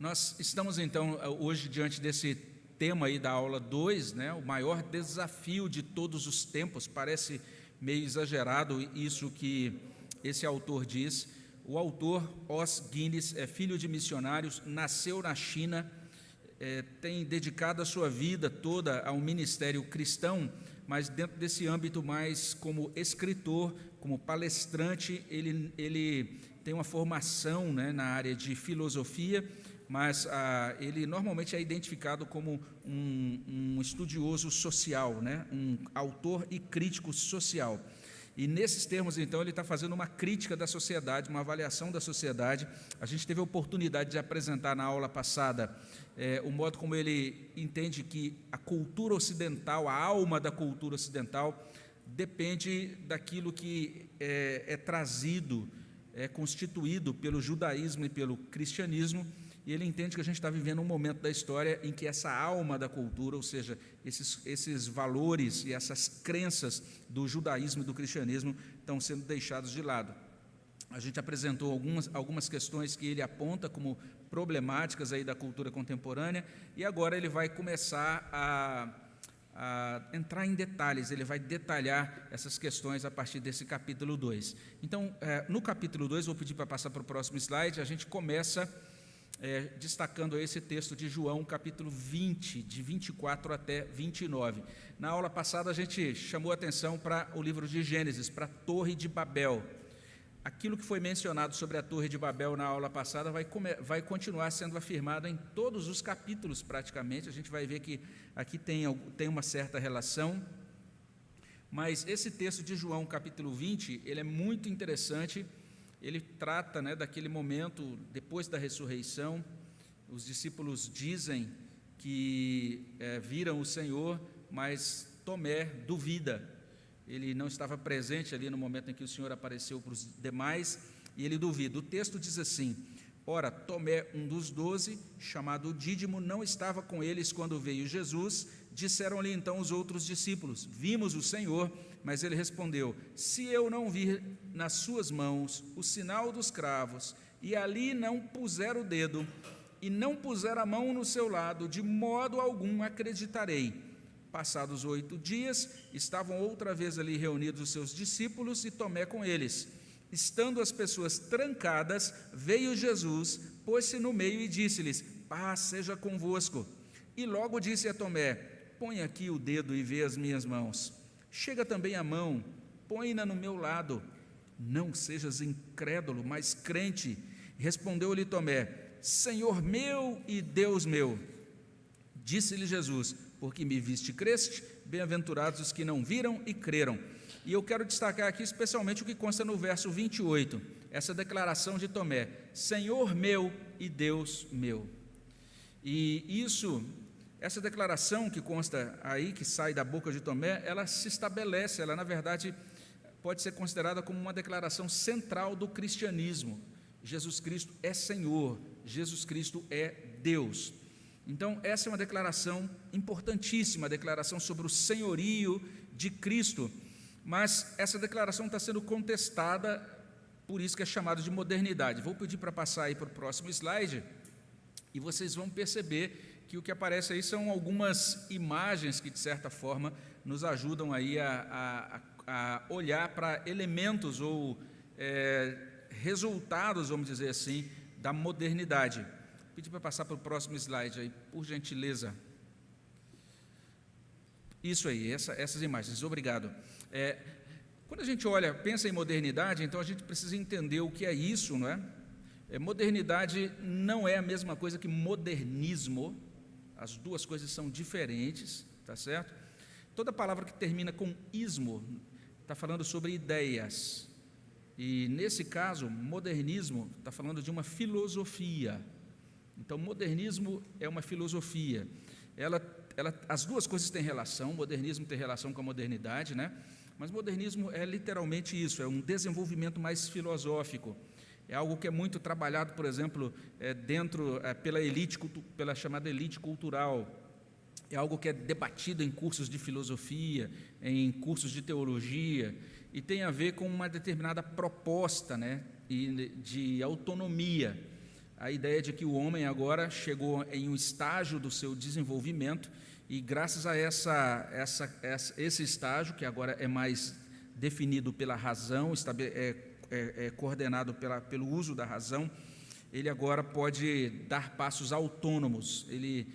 Nós estamos, então, hoje diante desse tema aí da aula 2, né, o maior desafio de todos os tempos. Parece meio exagerado isso que esse autor diz. O autor, Os Guinness, é filho de missionários, nasceu na China, tem dedicado a sua vida toda ao ministério cristão, mas dentro desse âmbito mais como escritor, como palestrante. Ele tem uma formação, né, na área de filosofia, mas ele normalmente é identificado como um estudioso social, né? Um autor e crítico social. E nesses termos, então, ele está fazendo uma crítica da sociedade, uma avaliação da sociedade. A gente teve a oportunidade de apresentar na aula passada o modo como ele entende que a cultura ocidental, a alma da cultura ocidental, depende daquilo que é trazido, é constituído pelo judaísmo e pelo cristianismo. E ele entende que a gente está vivendo um momento da história em que essa alma da cultura, ou seja, esses valores e essas crenças do judaísmo e do cristianismo estão sendo deixados de lado. A gente apresentou algumas questões que ele aponta como problemáticas aí da cultura contemporânea, e agora ele vai começar a entrar em detalhes, ele vai detalhar essas questões a partir desse capítulo 2. Então, no capítulo 2, vou pedir para passar para o próximo slide. A gente começa destacando esse texto de João, capítulo 20, de 24 até 29. Na aula passada, a gente chamou a atenção para o livro de Gênesis, para a Torre de Babel. Aquilo que foi mencionado sobre a Torre de Babel na aula passada vai continuar sendo afirmado em todos os capítulos, praticamente. A gente vai ver que aqui tem uma certa relação, mas esse texto de João, capítulo 20, ele é muito interessante. Ele trata, né, daquele momento depois da ressurreição. Os discípulos dizem que viram o Senhor, mas Tomé duvida. Ele não estava presente ali no momento em que o Senhor apareceu para os demais, e ele duvida. O texto diz assim: ora, Tomé, um dos 12, chamado Dídimo, não estava com eles quando veio Jesus. Disseram-lhe então os outros discípulos: vimos o Senhor. Mas ele respondeu: se eu não vir nas suas mãos o sinal dos cravos, e ali não puser o dedo, e não puser a mão no seu lado, de modo algum acreditarei. Passados 8 dias, estavam outra vez ali reunidos os seus discípulos e Tomé com eles. Estando as pessoas trancadas, veio Jesus, pôs-se no meio e disse-lhes: paz seja convosco. E logo disse a Tomé: põe aqui o dedo e vê as minhas mãos. Chega também a mão, põe-na no meu lado. Não sejas incrédulo, mas crente. Respondeu-lhe Tomé: Senhor meu e Deus meu. Disse-lhe Jesus: porque me viste e creste, bem-aventurados os que não viram e creram. E eu quero destacar aqui especialmente o que consta no verso 28, essa declaração de Tomé: Senhor meu e Deus meu. E essa declaração que consta aí, que sai da boca de Tomé, ela se estabelece, ela na verdade pode ser considerada como uma declaração central do cristianismo. Jesus Cristo é Senhor, Jesus Cristo é Deus. Então, essa é uma declaração importantíssima, a declaração sobre o senhorio de Cristo, mas essa declaração está sendo contestada, por isso que é chamado de modernidade. Vou pedir para passar aí para o próximo slide, e vocês vão perceber que o que aparece aí são algumas imagens que, de certa forma, nos ajudam aí a olhar para elementos ou resultados, vamos dizer assim, da modernidade. Vou pedir para passar para o próximo slide aí, por gentileza. Isso aí, essas imagens, obrigado. Quando a gente pensa em modernidade, então a gente precisa entender o que é isso, não é? Modernidade não é a mesma coisa que modernismo. As duas coisas são diferentes, tá certo? Toda palavra que termina com ismo está falando sobre ideias. E, nesse caso, modernismo está falando de uma filosofia. Então, modernismo é uma filosofia. As duas coisas têm relação. Modernismo tem relação com a modernidade, né? Mas modernismo é literalmente isso, é um desenvolvimento mais filosófico. É algo que é muito trabalhado, por exemplo, pela chamada elite cultural. É algo que é debatido em cursos de filosofia, em cursos de teologia, e tem a ver com uma determinada proposta, né, de autonomia. a ideia de que o homem agora chegou em um estágio do seu desenvolvimento e, graças a esse estágio, que agora é mais definido pela razão, coordenado pelo uso da razão, ele agora pode dar passos autônomos, ele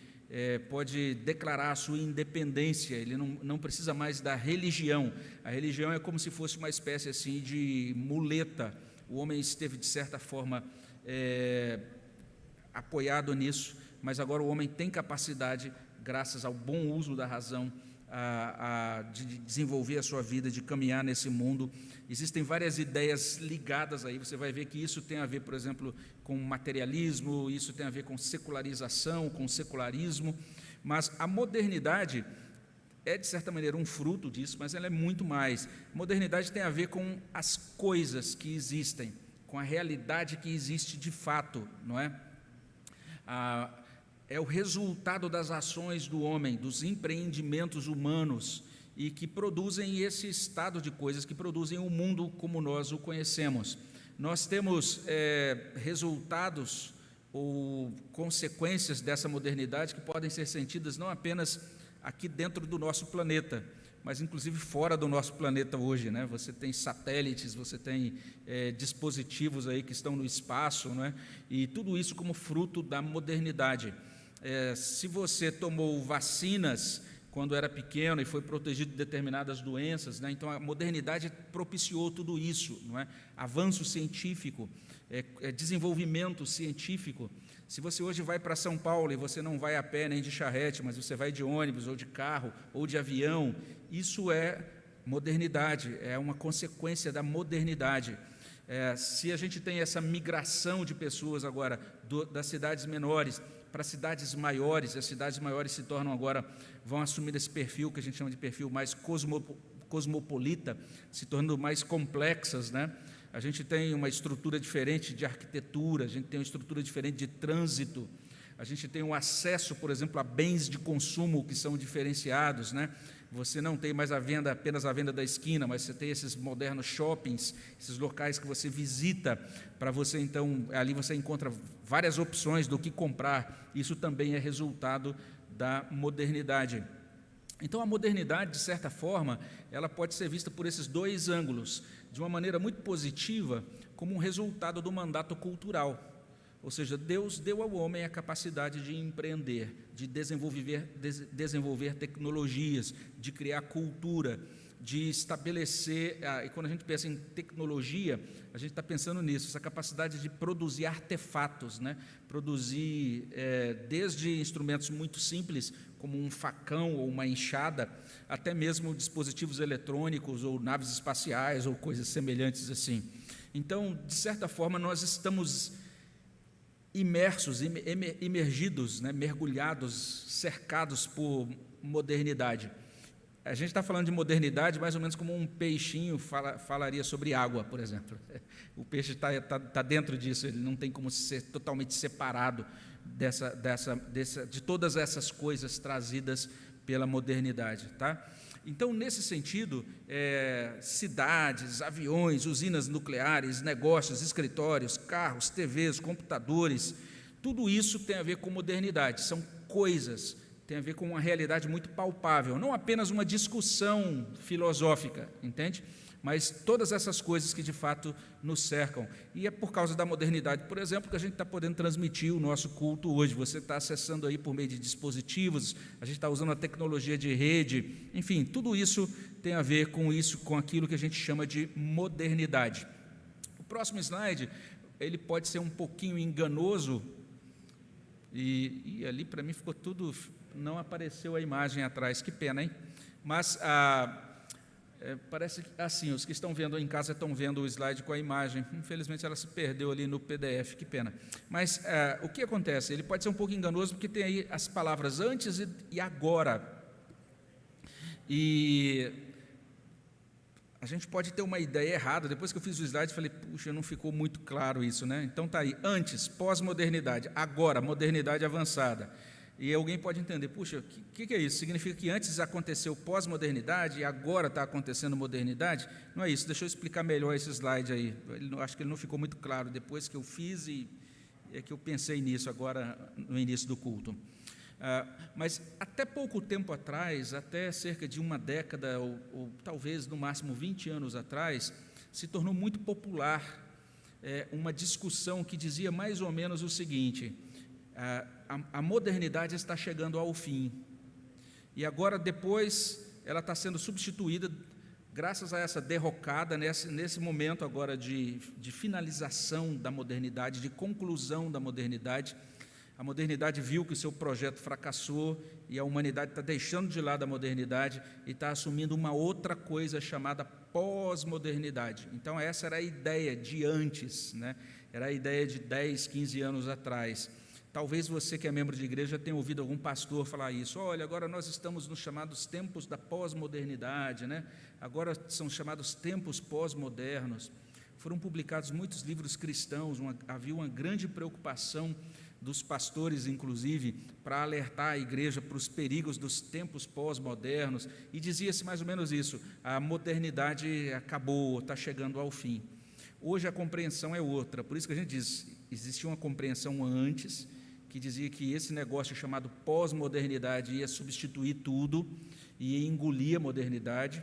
pode declarar a sua independência, ele não precisa mais da religião. A religião é como se fosse uma espécie assim de muleta. O homem esteve, de certa forma, apoiado nisso, mas agora o homem tem capacidade, graças ao bom uso da razão, de desenvolver a sua vida, de caminhar nesse mundo. Existem várias ideias ligadas aí, você vai ver que isso tem a ver, por exemplo, com materialismo, isso tem a ver com secularização, com secularismo, mas a modernidade é, de certa maneira, um fruto disso, mas ela é muito mais. Modernidade tem a ver com as coisas que existem, com a realidade que existe de fato, não é? É o resultado das ações do homem, dos empreendimentos humanos, e que produzem esse estado de coisas, que produzem o mundo como nós o conhecemos. Nós temos resultados ou consequências dessa modernidade que podem ser sentidas não apenas aqui dentro do nosso planeta, mas inclusive fora do nosso planeta hoje, né? Você tem satélites, você tem dispositivos aí que estão no espaço, né? E tudo isso como fruto da modernidade. Se você tomou vacinas quando era pequeno e foi protegido de determinadas doenças, né? Então a modernidade propiciou tudo isso, não é? Avanço científico, desenvolvimento científico. Se você hoje vai para São Paulo e você não vai a pé nem de charrete, mas você vai de ônibus ou de carro ou de avião, isso é modernidade, é uma consequência da modernidade. Se a gente tem essa migração de pessoas agora das cidades menores para cidades maiores, as cidades maiores se tornam agora, vão assumir esse perfil que a gente chama de perfil mais cosmopolita, se tornando mais complexas, né? A gente tem uma estrutura diferente de arquitetura, a gente tem uma estrutura diferente de trânsito, a gente tem um acesso, por exemplo, a bens de consumo que são diferenciados, né? Você não tem mais apenas a venda da esquina, mas você tem esses modernos shoppings, esses locais que você visita, para você, então, ali você encontra várias opções do que comprar. Isso também é resultado da modernidade. Então, a modernidade, de certa forma, ela pode ser vista por esses dois ângulos, de uma maneira muito positiva, como um resultado do mandato cultural. Ou seja, Deus deu ao homem a capacidade de empreender, de desenvolver tecnologias, de criar cultura, de estabelecer, e quando a gente pensa em tecnologia, a gente está pensando nisso, essa capacidade de produzir artefatos, né? Produzir desde instrumentos muito simples, como um facão ou uma enxada, até mesmo dispositivos eletrônicos ou naves espaciais ou coisas semelhantes assim. Então, de certa forma, nós estamos imersos, imergidos, né, mergulhados, cercados por modernidade. A gente está falando de modernidade mais ou menos como um peixinho falaria sobre água, por exemplo. O peixe está dentro disso, ele não tem como ser totalmente separado de todas essas coisas trazidas pela modernidade, tá? Então, nesse sentido, cidades, aviões, usinas nucleares, negócios, escritórios, carros, TVs, computadores, tudo isso tem a ver com modernidade, são coisas, tem a ver com uma realidade muito palpável, não apenas uma discussão filosófica, entende? Mas todas essas coisas que de fato nos cercam. E é por causa da modernidade, por exemplo, que a gente está podendo transmitir o nosso culto hoje. Você está acessando aí por meio de dispositivos, a gente está usando a tecnologia de rede, enfim, tudo isso tem a ver com isso, com aquilo que a gente chama de modernidade. O próximo slide, ele pode ser um pouquinho enganoso, e ali para mim ficou tudo, não apareceu a imagem atrás, que pena, hein? Mas parece que, assim, os que estão vendo em casa estão vendo o slide com a imagem, infelizmente ela se perdeu ali no PDF, que pena. Mas o que acontece? Ele pode ser um pouco enganoso porque tem aí as palavras antes e agora, e a gente pode ter uma ideia errada. Depois que eu fiz o slide, falei, puxa, não ficou muito claro isso, né? Então está aí, antes, pós-modernidade, agora, modernidade avançada. E alguém pode entender, puxa, o que é isso? Significa que antes aconteceu pós-modernidade e agora está acontecendo modernidade? Não é isso, deixa eu explicar melhor esse slide aí. Acho que ele não ficou muito claro depois que eu fiz e É que eu pensei nisso agora no início do culto. Mas até pouco tempo atrás, até cerca de uma década, ou talvez no máximo 20 anos atrás, se tornou muito popular uma discussão que dizia mais ou menos o seguinte: a modernidade está chegando ao fim, e agora depois ela está sendo substituída, graças a essa derrocada, nesse momento agora de finalização da modernidade, de conclusão da modernidade. A modernidade viu que o seu projeto fracassou e a humanidade está deixando de lado a modernidade e está assumindo uma outra coisa chamada pós-modernidade. Então, essa era a ideia de antes, né? Era a ideia de 10, 15 anos atrás. Talvez você que é membro de igreja tenha ouvido algum pastor falar isso. Olha, agora nós estamos nos chamados tempos da pós-modernidade, né? Agora são chamados tempos pós-modernos. Foram publicados muitos livros cristãos, havia uma grande preocupação dos pastores, inclusive, para alertar a igreja para os perigos dos tempos pós-modernos, e dizia-se mais ou menos isso: a modernidade acabou, está chegando ao fim. Hoje a compreensão é outra, por isso que a gente diz, existia uma compreensão antes, que dizia que esse negócio chamado pós-modernidade ia substituir tudo, ia engolir a modernidade,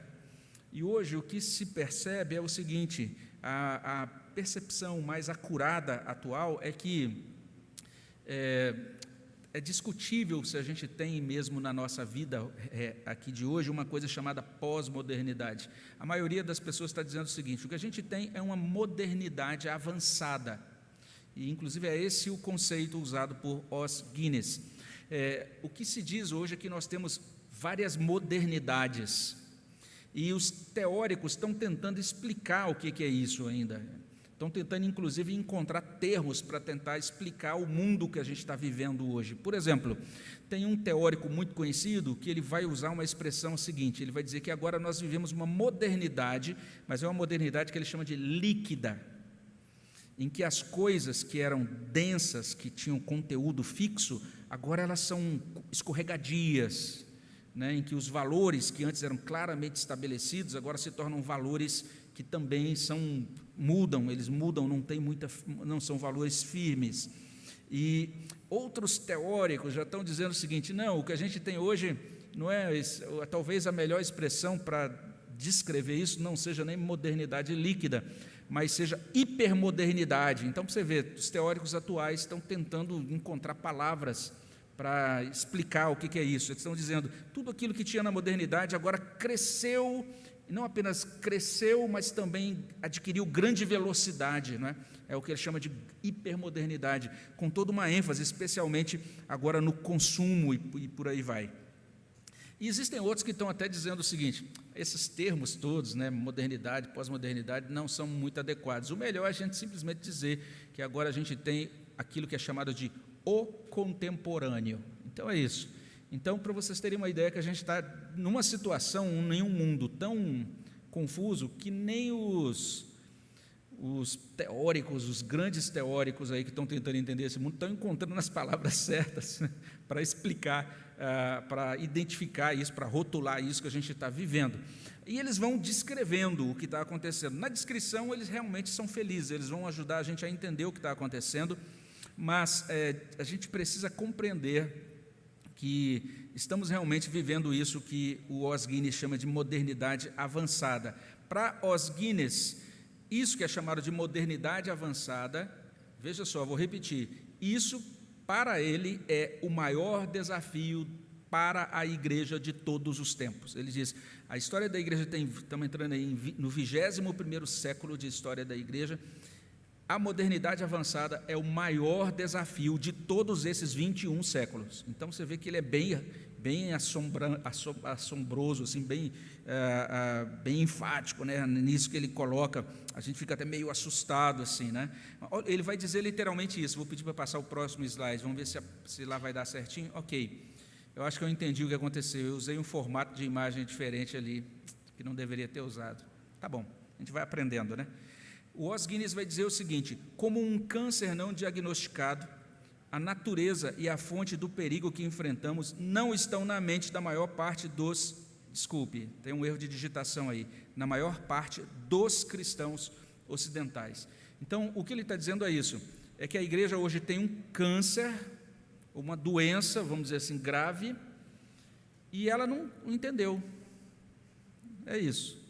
e hoje o que se percebe é o seguinte: a percepção mais acurada atual é que é discutível se a gente tem mesmo na nossa vida aqui de hoje uma coisa chamada pós-modernidade. A maioria das pessoas está dizendo o seguinte: o que a gente tem é uma modernidade avançada, e inclusive é esse o conceito usado por Os Guinness. O que se diz hoje é que nós temos várias modernidades, e os teóricos estão tentando explicar o que é isso ainda. Estão tentando, inclusive, encontrar termos para tentar explicar o mundo que a gente está vivendo hoje. Por exemplo, tem um teórico muito conhecido que ele vai usar uma expressão seguinte: ele vai dizer que agora nós vivemos uma modernidade, mas é uma modernidade que ele chama de líquida, em que as coisas que eram densas, que tinham conteúdo fixo, agora elas são escorregadias, né? Em que os valores que antes eram claramente estabelecidos, agora se tornam valores que também mudam, eles mudam, não são valores firmes. E outros teóricos já estão dizendo o seguinte: não, o que a gente tem hoje não é, talvez a melhor expressão para descrever isso não seja nem modernidade líquida, mas seja hipermodernidade. Então, para você ver, os teóricos atuais estão tentando encontrar palavras para explicar o que é isso. Eles estão dizendo, tudo aquilo que tinha na modernidade agora cresceu, não apenas cresceu, mas também adquiriu grande velocidade, não é? É o que ele chama de hipermodernidade, com toda uma ênfase, especialmente agora no consumo e por aí vai. E existem outros que estão até dizendo o seguinte: esses termos todos, né, modernidade, pós-modernidade, não são muito adequados. O melhor é a gente simplesmente dizer que agora a gente tem aquilo que é chamado de o contemporâneo. Então é isso. Então, para vocês terem uma ideia, que a gente está numa situação, em um mundo tão confuso, que nem os teóricos, os grandes teóricos aí que estão tentando entender esse mundo, estão encontrando as palavras certas, né, para explicar, para identificar isso, para rotular isso que a gente está vivendo. E eles vão descrevendo o que está acontecendo. Na descrição, eles realmente são felizes, eles vão ajudar a gente a entender o que está acontecendo, mas a gente precisa compreender que estamos realmente vivendo isso que o Os Guinness chama de modernidade avançada. Para Os Guinness, isso que é chamado de modernidade avançada, veja só, vou repetir, isso para ele é o maior desafio para a igreja de todos os tempos. Ele diz, a história da igreja estamos entrando aí no 21º século de história da igreja. A modernidade avançada é o maior desafio de todos esses 21 séculos. Então, você vê que ele é bem assombroso, assim, bem enfático, né? Nisso que ele coloca, a gente fica até meio assustado, assim, né? Ele vai dizer literalmente isso. Vou pedir para passar o próximo slide, vamos ver se lá vai dar certinho. Ok, eu acho que eu entendi o que aconteceu. Eu usei um formato de imagem diferente ali, que não deveria ter usado. Tá bom, a gente vai aprendendo, né? O Os Guinness vai dizer o seguinte: como um câncer não diagnosticado, a natureza e a fonte do perigo que enfrentamos não estão na mente da maior parte dos, desculpe, tem um erro de digitação aí, na maior parte dos cristãos ocidentais. Então, o que ele está dizendo é isso: é que a igreja hoje tem um câncer, uma doença, vamos dizer assim, grave, e ela não entendeu. É isso.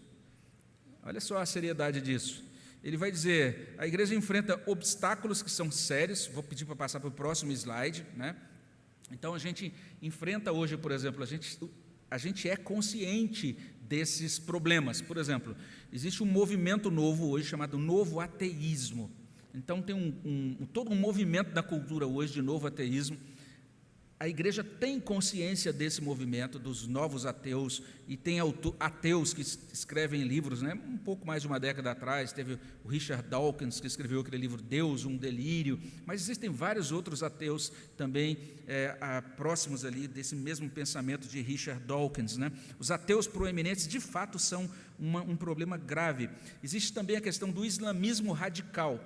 Olha só a seriedade disso. Ele vai dizer, a igreja enfrenta obstáculos que são sérios, vou pedir para passar para o próximo slide, né? Então, a gente enfrenta hoje, por exemplo, a gente é consciente desses problemas. Por exemplo, existe um movimento novo hoje chamado novo ateísmo. Então, tem todo um movimento da cultura hoje de novo ateísmo. A igreja tem consciência desse movimento, dos novos ateus, e tem ateus que escrevem livros, né? Um pouco mais de uma década atrás, teve o Richard Dawkins, que escreveu aquele livro Deus, um Delírio, mas existem vários outros ateus também próximos ali desse mesmo pensamento de Richard Dawkins, né? Os ateus proeminentes, de fato, são um problema grave. Existe também a questão do islamismo radical.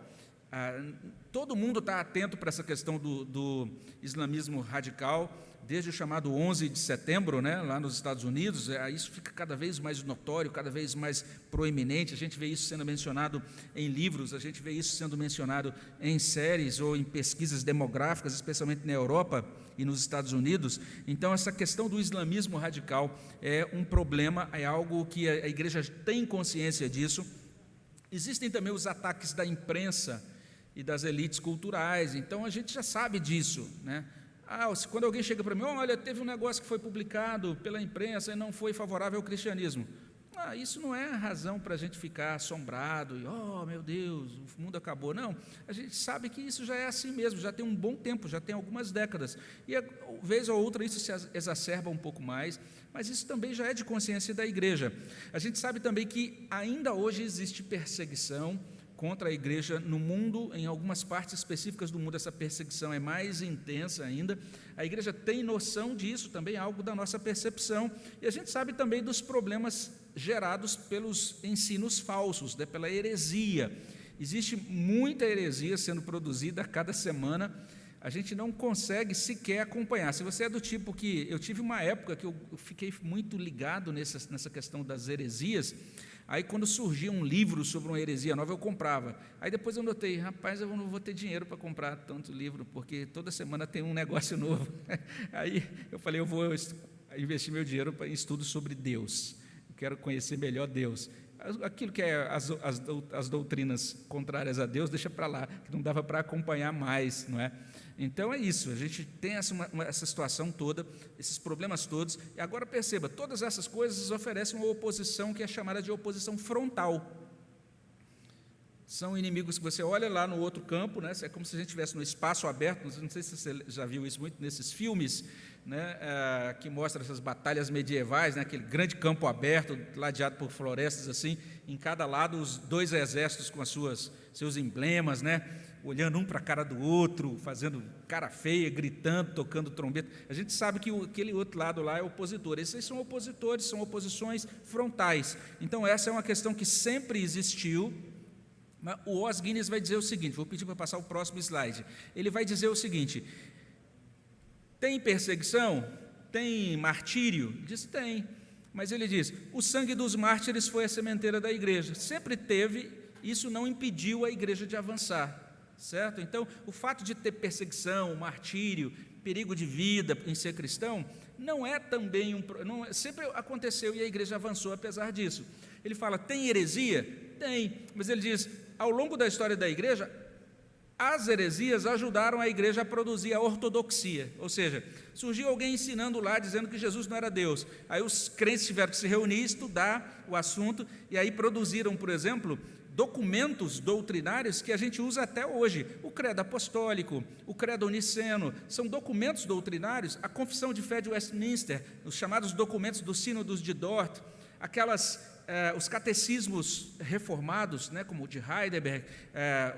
Todo mundo está atento para essa questão do islamismo radical, desde o chamado 11 de setembro, né, lá nos Estados Unidos. Isso fica cada vez mais notório, cada vez mais proeminente. A gente vê isso sendo mencionado em livros, a gente vê isso sendo mencionado em séries ou em pesquisas demográficas, especialmente na Europa e nos Estados Unidos. Então, essa questão do islamismo radical é um problema, é algo que a igreja tem consciência disso. Existem também os ataques da imprensa e das elites culturais, então a gente já sabe disso, né? Quando alguém chega para mim, olha, teve um negócio que foi publicado pela imprensa e não foi favorável ao cristianismo. Isso não é razão para a gente ficar assombrado e, meu Deus, o mundo acabou. Não, a gente sabe que isso já é assim mesmo, já tem um bom tempo, já tem algumas décadas. E, vez ou outra, isso se exacerba um pouco mais, mas isso também já é de consciência da igreja. A gente sabe também que ainda hoje existe perseguição contra a igreja no mundo, em algumas partes específicas do mundo essa perseguição é mais intensa ainda. A igreja tem noção disso, também é algo da nossa percepção, e a gente sabe também dos problemas gerados pelos ensinos falsos, né, pela heresia. Existe muita heresia sendo produzida a cada semana, a gente não consegue sequer acompanhar. Se você é do tipo que... Eu tive uma época que eu fiquei muito ligado nessa questão das heresias. Aí, quando surgia um livro sobre uma heresia nova, eu comprava. Aí, depois eu notei, rapaz, eu não vou ter dinheiro para comprar tanto livro, porque toda semana tem um negócio novo. Aí, eu falei, eu vou investir meu dinheiro em estudos sobre Deus. Eu quero conhecer melhor Deus. Aquilo que é as doutrinas contrárias a Deus, deixa para lá, que não dava para acompanhar mais, não é? Então é isso, a gente tem essa situação toda, esses problemas todos, e agora perceba, todas essas coisas oferecem uma oposição que é chamada de oposição frontal. São inimigos que você olha lá no outro campo, né? É como se a gente estivesse no espaço aberto, não sei se você já viu isso muito nesses filmes, né? Que mostram essas batalhas medievais, né? Aquele grande campo aberto, ladeado por florestas assim, em cada lado os dois exércitos com seus emblemas, né? Olhando um para a cara do outro, fazendo cara feia, gritando, tocando trombeta. A gente sabe que aquele outro lado lá é opositor. Esses são opositores, são oposições frontais. Então, essa é uma questão que sempre existiu. O Os Guinness vai dizer o seguinte, vou pedir para passar o próximo slide. Ele vai dizer o seguinte, tem perseguição? Tem martírio? Diz, tem. Mas ele diz, o sangue dos mártires foi a sementeira da igreja. Sempre teve, isso não impediu a igreja de avançar. Certo? Então, o fato de ter perseguição, martírio, perigo de vida em ser cristão, não é também sempre aconteceu e a igreja avançou apesar disso. Ele fala, tem heresia? Tem, mas ele diz, ao longo da história da igreja, as heresias ajudaram a igreja a produzir a ortodoxia, ou seja, surgiu alguém ensinando lá, dizendo que Jesus não era Deus, aí os crentes tiveram que se reunir, estudar o assunto, e aí produziram, por exemplo, documentos doutrinários que a gente usa até hoje, o credo apostólico, o credo niceno, são documentos doutrinários, a confissão de fé de Westminster, os chamados documentos dos sínodos de Dort, os catecismos reformados, né, como o de Heidelberg,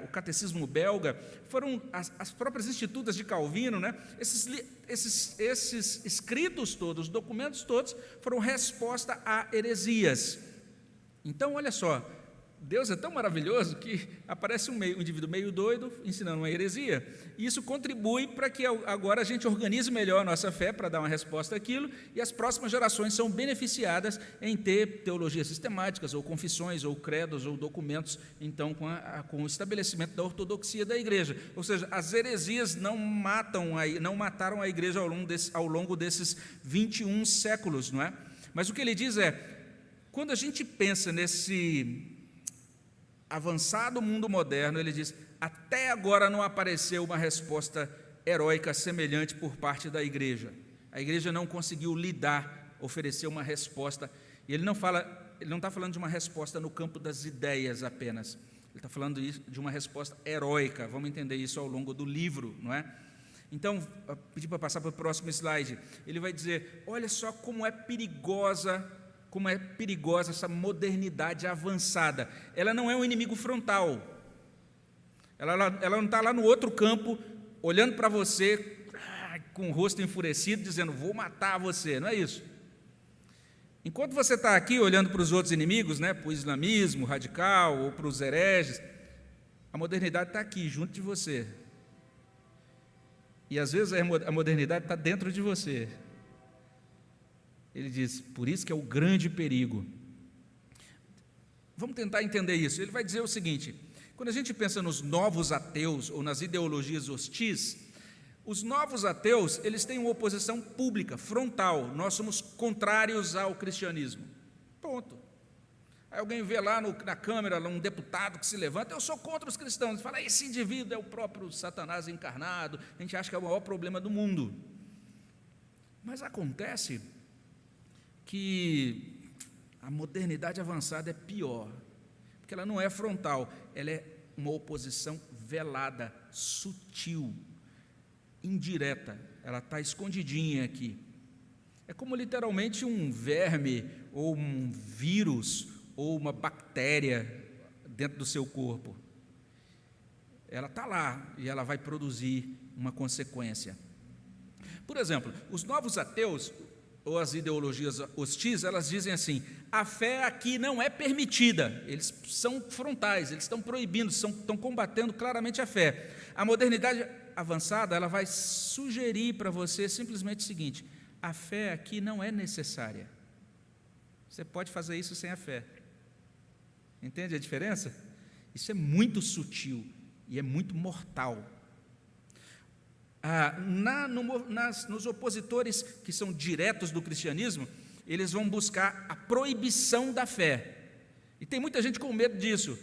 o catecismo belga, foram as próprias institutas de Calvino, né, esses escritos todos, documentos todos, foram resposta a heresias. Então, olha só, Deus é tão maravilhoso que aparece um indivíduo meio doido ensinando uma heresia, e isso contribui para que agora a gente organize melhor a nossa fé para dar uma resposta àquilo, e as próximas gerações são beneficiadas em ter teologias sistemáticas, ou confissões, ou credos, ou documentos, então com o estabelecimento da ortodoxia da igreja. Ou seja, as heresias não mataram a igreja ao longo desses 21 séculos, não é? Mas o que ele diz é, quando a gente pensa nesse avançado mundo moderno, ele diz, até agora não apareceu uma resposta heróica semelhante por parte da igreja. A igreja não conseguiu oferecer uma resposta, e ele não está falando de uma resposta no campo das ideias apenas, ele está falando de uma resposta heróica. Vamos entender isso ao longo do livro, não é? Então, pedir para passar para o próximo slide, ele vai dizer, olha só como é perigosa essa modernidade avançada. Ela não é um inimigo frontal, ela não está lá no outro campo, olhando para você, com o rosto enfurecido, dizendo, vou matar você, não é isso. Enquanto você está aqui olhando para os outros inimigos, né, para o islamismo radical, ou para os hereges, a modernidade está aqui, junto de você. E às vezes a modernidade está dentro de você. Ele diz, por isso que é o grande perigo. Vamos tentar entender isso. Ele vai dizer o seguinte, quando a gente pensa nos novos ateus, ou nas ideologias hostis, os novos ateus, eles têm uma oposição pública, frontal. Nós somos contrários ao cristianismo. Ponto. Aí alguém vê lá na câmera, um deputado que se levanta, eu sou contra os cristãos. Fala, esse indivíduo é o próprio Satanás encarnado, a gente acha que é o maior problema do mundo. Mas acontece que a modernidade avançada é pior, porque ela não é frontal, ela é uma oposição velada, sutil, indireta, ela está escondidinha aqui. É como literalmente um verme, ou um vírus, ou uma bactéria dentro do seu corpo. Ela está lá e ela vai produzir uma consequência. Por exemplo, os novos ateus, ou as ideologias hostis, elas dizem assim, a fé aqui não é permitida. Eles são frontais, eles estão proibindo, estão combatendo claramente a fé. A modernidade avançada, ela vai sugerir para você simplesmente o seguinte, a fé aqui não é necessária. Você pode fazer isso sem a fé. Entende a diferença? Isso é muito sutil e é muito mortal. Nos opositores que são diretos do cristianismo, eles vão buscar a proibição da fé. E tem muita gente com medo disso.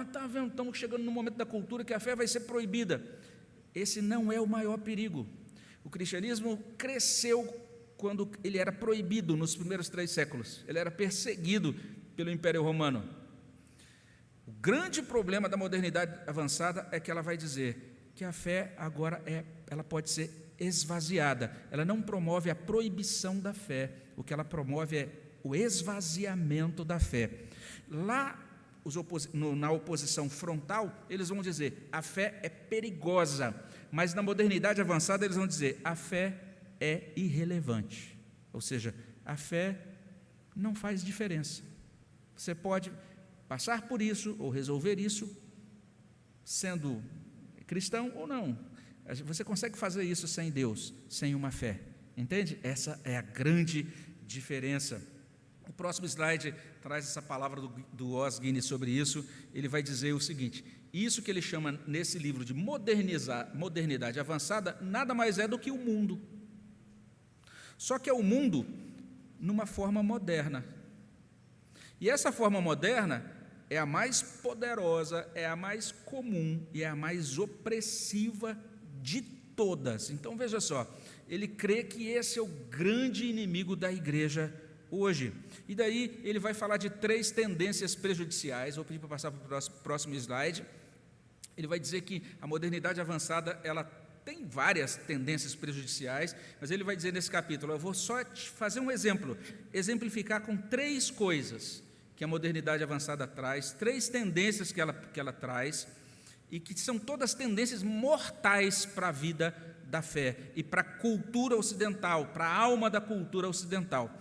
Está vendo, estamos chegando no momento da cultura que a fé vai ser proibida. Esse não é o maior perigo. O cristianismo cresceu quando ele era proibido nos primeiros 3 séculos. Ele era perseguido pelo Império Romano. O grande problema da modernidade avançada é que ela vai dizer que a fé agora ela pode ser esvaziada. Ela não promove a proibição da fé. O que ela promove é o esvaziamento da fé. Lá, na oposição frontal, eles vão dizer, a fé é perigosa. Mas na modernidade avançada, eles vão dizer, a fé é irrelevante. Ou seja, a fé não faz diferença. Você pode passar por isso, ou resolver isso, sendo cristão ou não. Você consegue fazer isso sem Deus, sem uma fé. Entende? Essa é a grande diferença. O próximo slide traz essa palavra do Os Guinness sobre isso. Ele vai dizer o seguinte, isso que ele chama nesse livro de modernidade avançada, nada mais é do que o mundo. Só que é o mundo numa forma moderna. E essa forma moderna é a mais poderosa, é a mais comum e é a mais opressiva de todas. Então, veja só, ele crê que esse é o grande inimigo da igreja hoje. E daí ele vai falar de 3 tendências prejudiciais. Vou pedir para passar para o próximo slide. Ele vai dizer que a modernidade avançada, ela tem várias tendências prejudiciais, mas ele vai dizer nesse capítulo, eu vou só te fazer um exemplo, exemplificar com 3 coisas que a modernidade avançada traz, 3 tendências que ela traz, e que são todas tendências mortais para a vida da fé e para a cultura ocidental, para a alma da cultura ocidental.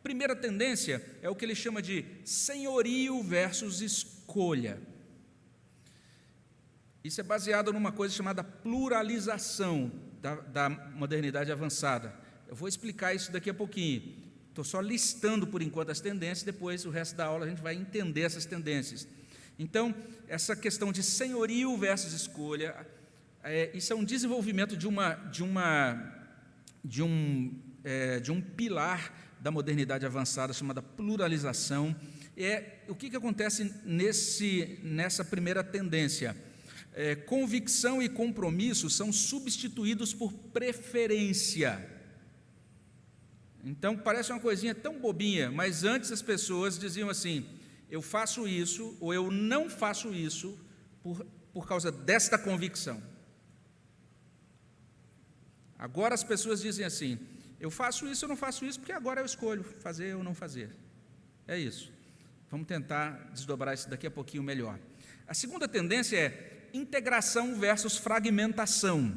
Primeira tendência é o que ele chama de senhorio versus escolha. Isso é baseado numa coisa chamada pluralização da modernidade avançada. Eu vou explicar isso daqui a pouquinho. Estou só listando por enquanto as tendências, depois o resto da aula a gente vai entender essas tendências. Então, essa questão de senhorio versus escolha, isso é um desenvolvimento de um pilar da modernidade avançada chamada pluralização. O que acontece nessa primeira tendência? Convicção e compromisso são substituídos por preferência. Então, parece uma coisinha tão bobinha, mas antes as pessoas diziam assim: eu faço isso ou eu não faço isso por causa desta convicção. Agora as pessoas dizem assim: eu faço isso ou não faço isso porque agora eu escolho fazer ou não fazer. É isso. Vamos tentar desdobrar isso daqui a pouquinho melhor. A segunda tendência é integração versus fragmentação.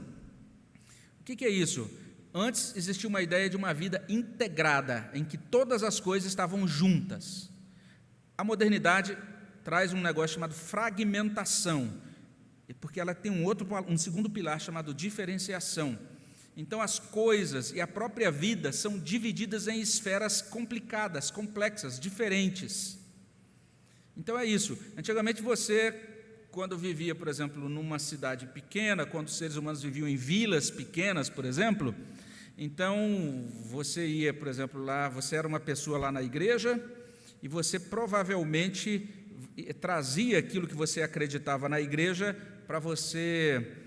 O que é isso? Antes existia uma ideia de uma vida integrada, em que todas as coisas estavam juntas. A modernidade traz um negócio chamado fragmentação, porque ela tem um segundo pilar chamado diferenciação. Então as coisas e a própria vida são divididas em esferas complicadas, complexas, diferentes. Então é isso. Antigamente você, quando vivia, por exemplo, numa cidade pequena, quando os seres humanos viviam em vilas pequenas, por exemplo, então você ia, por exemplo, lá, você era uma pessoa lá na igreja e você provavelmente trazia aquilo que você acreditava na igreja para você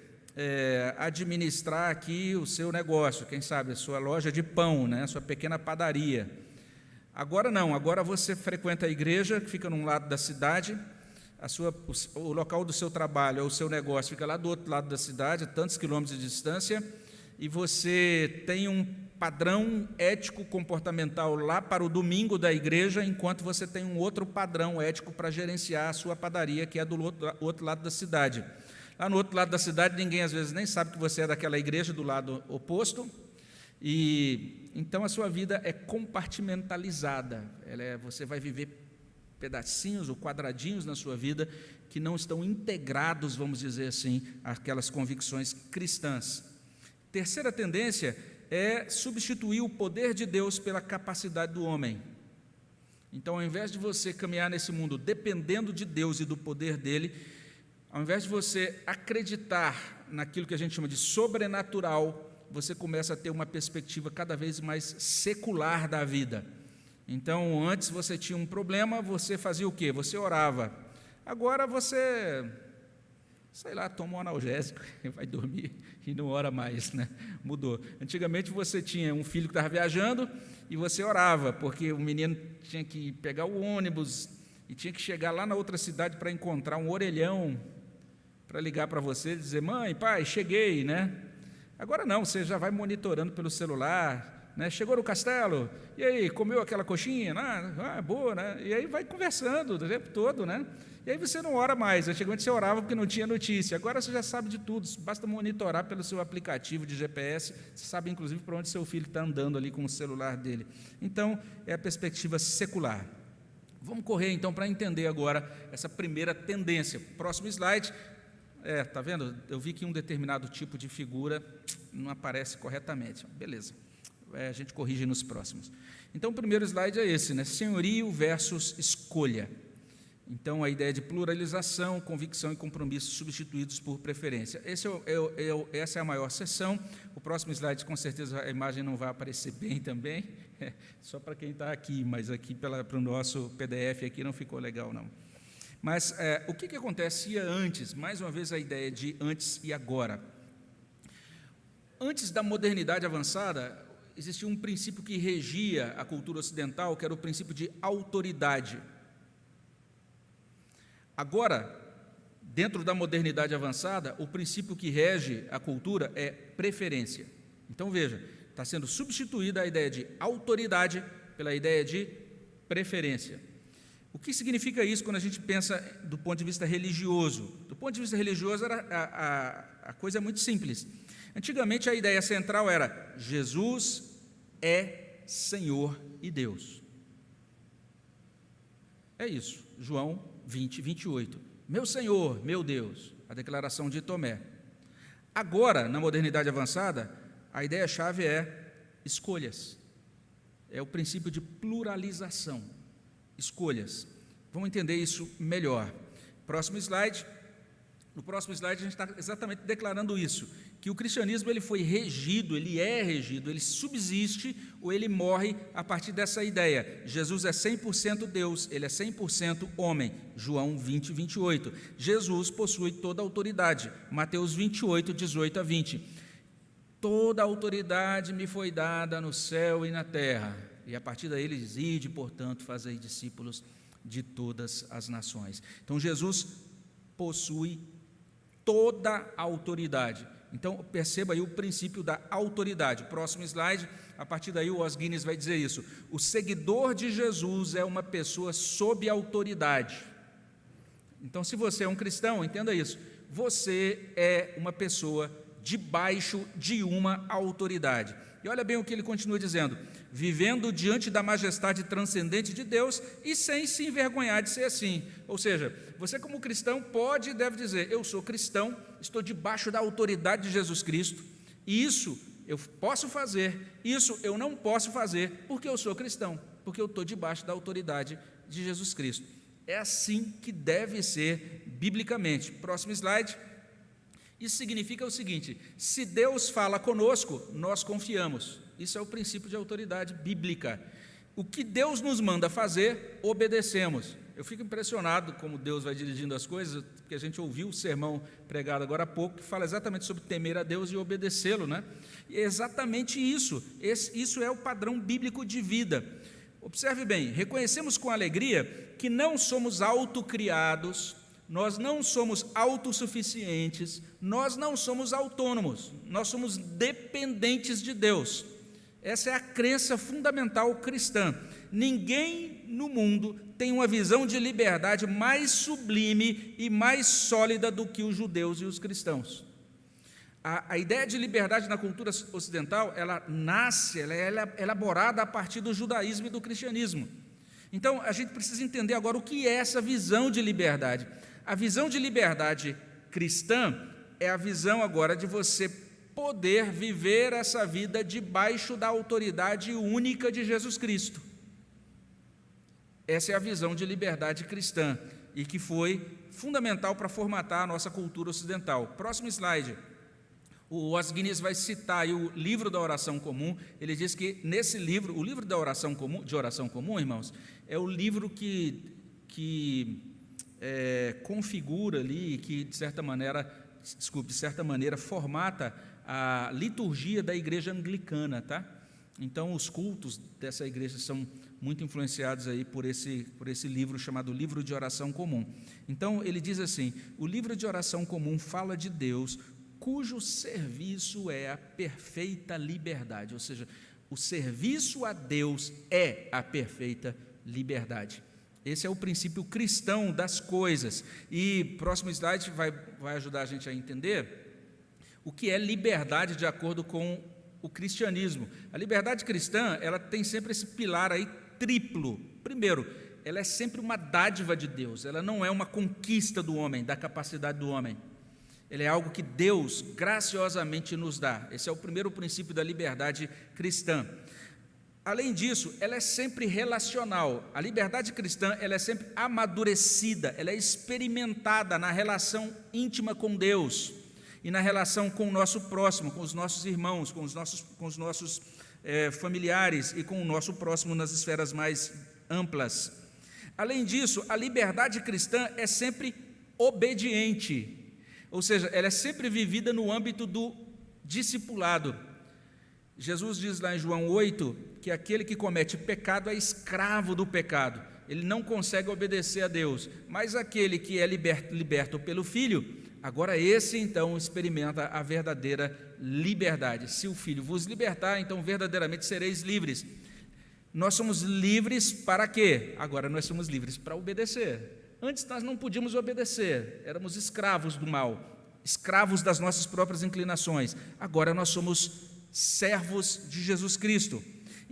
administrar aqui o seu negócio, quem sabe a sua loja de pão, né, a sua pequena padaria. Agora não, agora você frequenta a igreja, que fica num lado da cidade, o local do seu trabalho, o seu negócio fica lá do outro lado da cidade, a tantos quilômetros de distância, e você tem um padrão ético-comportamental lá para o domingo da igreja, enquanto você tem um outro padrão ético para gerenciar a sua padaria, que é do outro lado da cidade. Lá no outro lado da cidade, ninguém às vezes nem sabe que você é daquela igreja do lado oposto, e então a sua vida é compartimentalizada, você vai viver pedacinhos ou quadradinhos na sua vida que não estão integrados, vamos dizer assim, àquelas convicções cristãs. Terceira tendência é substituir o poder de Deus pela capacidade do homem. Então, ao invés de você caminhar nesse mundo dependendo de Deus e do poder dele, ao invés de você acreditar naquilo que a gente chama de sobrenatural, você começa a ter uma perspectiva cada vez mais secular da vida. Então, antes você tinha um problema, você fazia o quê? Você orava. Agora você, toma um analgésico e vai dormir e não ora mais, né? Mudou. Antigamente você tinha um filho que estava viajando e você orava, porque o menino tinha que pegar o ônibus e tinha que chegar lá na outra cidade para encontrar um orelhão para ligar para você e dizer: mãe, pai, cheguei, né? Agora não, você já vai monitorando pelo celular, né? Chegou no castelo, e aí, comeu aquela coxinha? Boa, né? E aí vai conversando o tempo todo, né? E aí você não ora mais. Antigamente você orava porque não tinha notícia, agora você já sabe de tudo, basta monitorar pelo seu aplicativo de GPS, você sabe inclusive para onde seu filho está andando ali com o celular dele. Então, é a perspectiva secular. Vamos correr então para entender agora essa primeira tendência. Próximo slide. Tá vendo? Eu vi que um determinado tipo de figura não aparece corretamente. Beleza. A gente corrige nos próximos. Então, o primeiro slide é esse, né? Senhorio versus escolha. Então, a ideia de pluralização, convicção e compromisso substituídos por preferência. Essa é a maior seção. O próximo slide, com certeza, a imagem não vai aparecer bem também, só para quem está aqui, mas aqui para o nosso PDF aqui não ficou legal, não. Mas o que acontecia antes? Mais uma vez a ideia de antes e agora. Antes da modernidade avançada, existia um princípio que regia a cultura ocidental, que era o princípio de autoridade. Agora, dentro da modernidade avançada, o princípio que rege a cultura é preferência. Então, veja, está sendo substituída a ideia de autoridade pela ideia de preferência. O que significa isso quando a gente pensa do ponto de vista religioso? Do ponto de vista religioso, a coisa é muito simples. Antigamente, a ideia central era: Jesus é Senhor e Deus. É isso. João 20, 28. Meu Senhor, meu Deus, a declaração de Tomé. Agora, na modernidade avançada, a ideia-chave é escolhas. É o princípio de pluralização. Escolhas. Vamos entender isso melhor. Próximo slide. No próximo slide a gente está exatamente declarando isso, que o cristianismo ele foi regido, ele é regido, ele subsiste ou ele morre a partir dessa ideia. Jesus é 100% Deus, ele é 100% homem. João 20, 28. Jesus possui toda a autoridade. Mateus 28, 18 a 20. Toda a autoridade me foi dada no céu e na terra. E a partir daí ele diz, ide, portanto, fazei discípulos de todas as nações. Então Jesus possui toda a autoridade. Então perceba aí o princípio da autoridade. Próximo slide, a partir daí o Os Guinness vai dizer isso. O seguidor de Jesus é uma pessoa sob autoridade. Então se você é um cristão, entenda isso. Você é uma pessoa debaixo de uma autoridade. E olha bem o que ele continua dizendo, vivendo diante da majestade transcendente de Deus e sem se envergonhar de ser assim. Ou seja, você como cristão pode e deve dizer, eu sou cristão, estou debaixo da autoridade de Jesus Cristo, e isso eu posso fazer, isso eu não posso fazer, porque eu sou cristão, porque eu estou debaixo da autoridade de Jesus Cristo. É assim que deve ser biblicamente. Próximo slide. Isso significa o seguinte, se Deus fala conosco, nós confiamos. Isso é o princípio de autoridade bíblica. O que Deus nos manda fazer, obedecemos. Eu fico impressionado como Deus vai dirigindo as coisas, porque a gente ouviu o sermão pregado agora há pouco, que fala exatamente sobre temer a Deus e obedecê-lo, né? E é exatamente isso. Isso é o padrão bíblico de vida. Observe bem, reconhecemos com alegria que não somos autocriados, nós não somos autossuficientes, nós não somos autônomos, nós somos dependentes de Deus. Essa é a crença fundamental cristã. Ninguém no mundo tem uma visão de liberdade mais sublime e mais sólida do que os judeus e os cristãos. A ideia de liberdade na cultura ocidental, ela nasce, ela é elaborada a partir do judaísmo e do cristianismo. Então, a gente precisa entender agora o que é essa visão de liberdade. A visão de liberdade cristã é a visão agora de você poder viver essa vida debaixo da autoridade única de Jesus Cristo. Essa é a visão de liberdade cristã e que foi fundamental para formatar a nossa cultura ocidental. Próximo slide. O Os Guinness vai citar aí o livro da oração comum. Ele diz que nesse livro, o livro da oração comum, de oração comum, irmãos, é o livro que configura ali, que de certa maneira formata a liturgia da igreja anglicana, tá? Então os cultos dessa igreja são muito influenciados aí por esse livro chamado Livro de Oração Comum. Então ele diz assim, o livro de oração comum fala de Deus, cujo serviço é a perfeita liberdade, ou seja, o serviço a Deus é a perfeita liberdade. Esse é o princípio cristão das coisas. E próximo slide vai ajudar a gente a entender o que é liberdade de acordo com o cristianismo. A liberdade cristã, ela tem sempre esse pilar aí triplo. Primeiro, ela é sempre uma dádiva de Deus, ela não é uma conquista do homem, da capacidade do homem. Ela é algo que Deus graciosamente nos dá. Esse é o primeiro princípio da liberdade cristã. Além disso, ela é sempre relacional. A liberdade cristã, ela é sempre amadurecida, ela é experimentada na relação íntima com Deus e na relação com o nosso próximo, com os nossos irmãos, com os nossos familiares e com o nosso próximo nas esferas mais amplas. Além disso, a liberdade cristã é sempre obediente, ou seja, ela é sempre vivida no âmbito do discipulado. Jesus diz lá em João 8 que aquele que comete pecado é escravo do pecado, ele não consegue obedecer a Deus, mas aquele que é liberto pelo Filho, agora esse então experimenta a verdadeira liberdade. Se o Filho vos libertar, então verdadeiramente sereis livres. Nós somos livres para quê? Agora nós somos livres para obedecer. Antes nós não podíamos obedecer, éramos escravos do mal, escravos das nossas próprias inclinações. Agora nós somos servos de Jesus Cristo.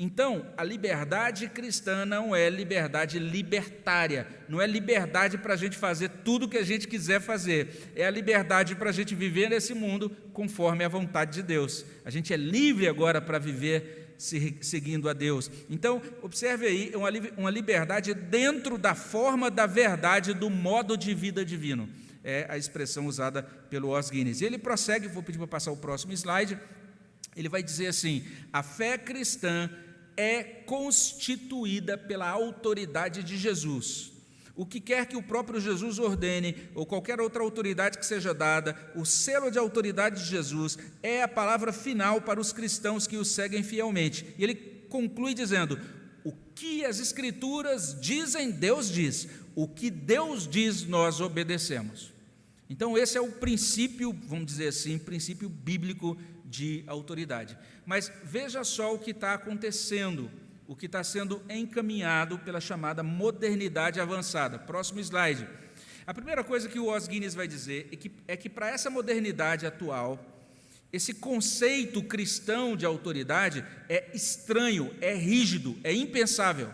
Então, a liberdade cristã não é liberdade libertária, não é liberdade para a gente fazer tudo o que a gente quiser fazer, é a liberdade para a gente viver nesse mundo conforme a vontade de Deus. A gente é livre agora para viver seguindo a Deus. Então, observe aí, uma liberdade dentro da forma da verdade do modo de vida divino. É a expressão usada pelo Os Guinness. E ele prossegue, vou pedir para passar o próximo slide. Ele vai dizer assim: a fé cristã é constituída pela autoridade de Jesus. O que quer que o próprio Jesus ordene, ou qualquer outra autoridade que seja dada, o selo de autoridade de Jesus é a palavra final para os cristãos que o seguem fielmente. E ele conclui dizendo: o que as Escrituras dizem, Deus diz. O que Deus diz, nós obedecemos. Então, esse é o princípio, vamos dizer assim, princípio bíblico de autoridade. Mas veja só o que está acontecendo, o que está sendo encaminhado pela chamada modernidade avançada. Próximo slide. A primeira coisa que o Os Guinness vai dizer é que para essa modernidade atual, esse conceito cristão de autoridade é estranho, é rígido, é impensável.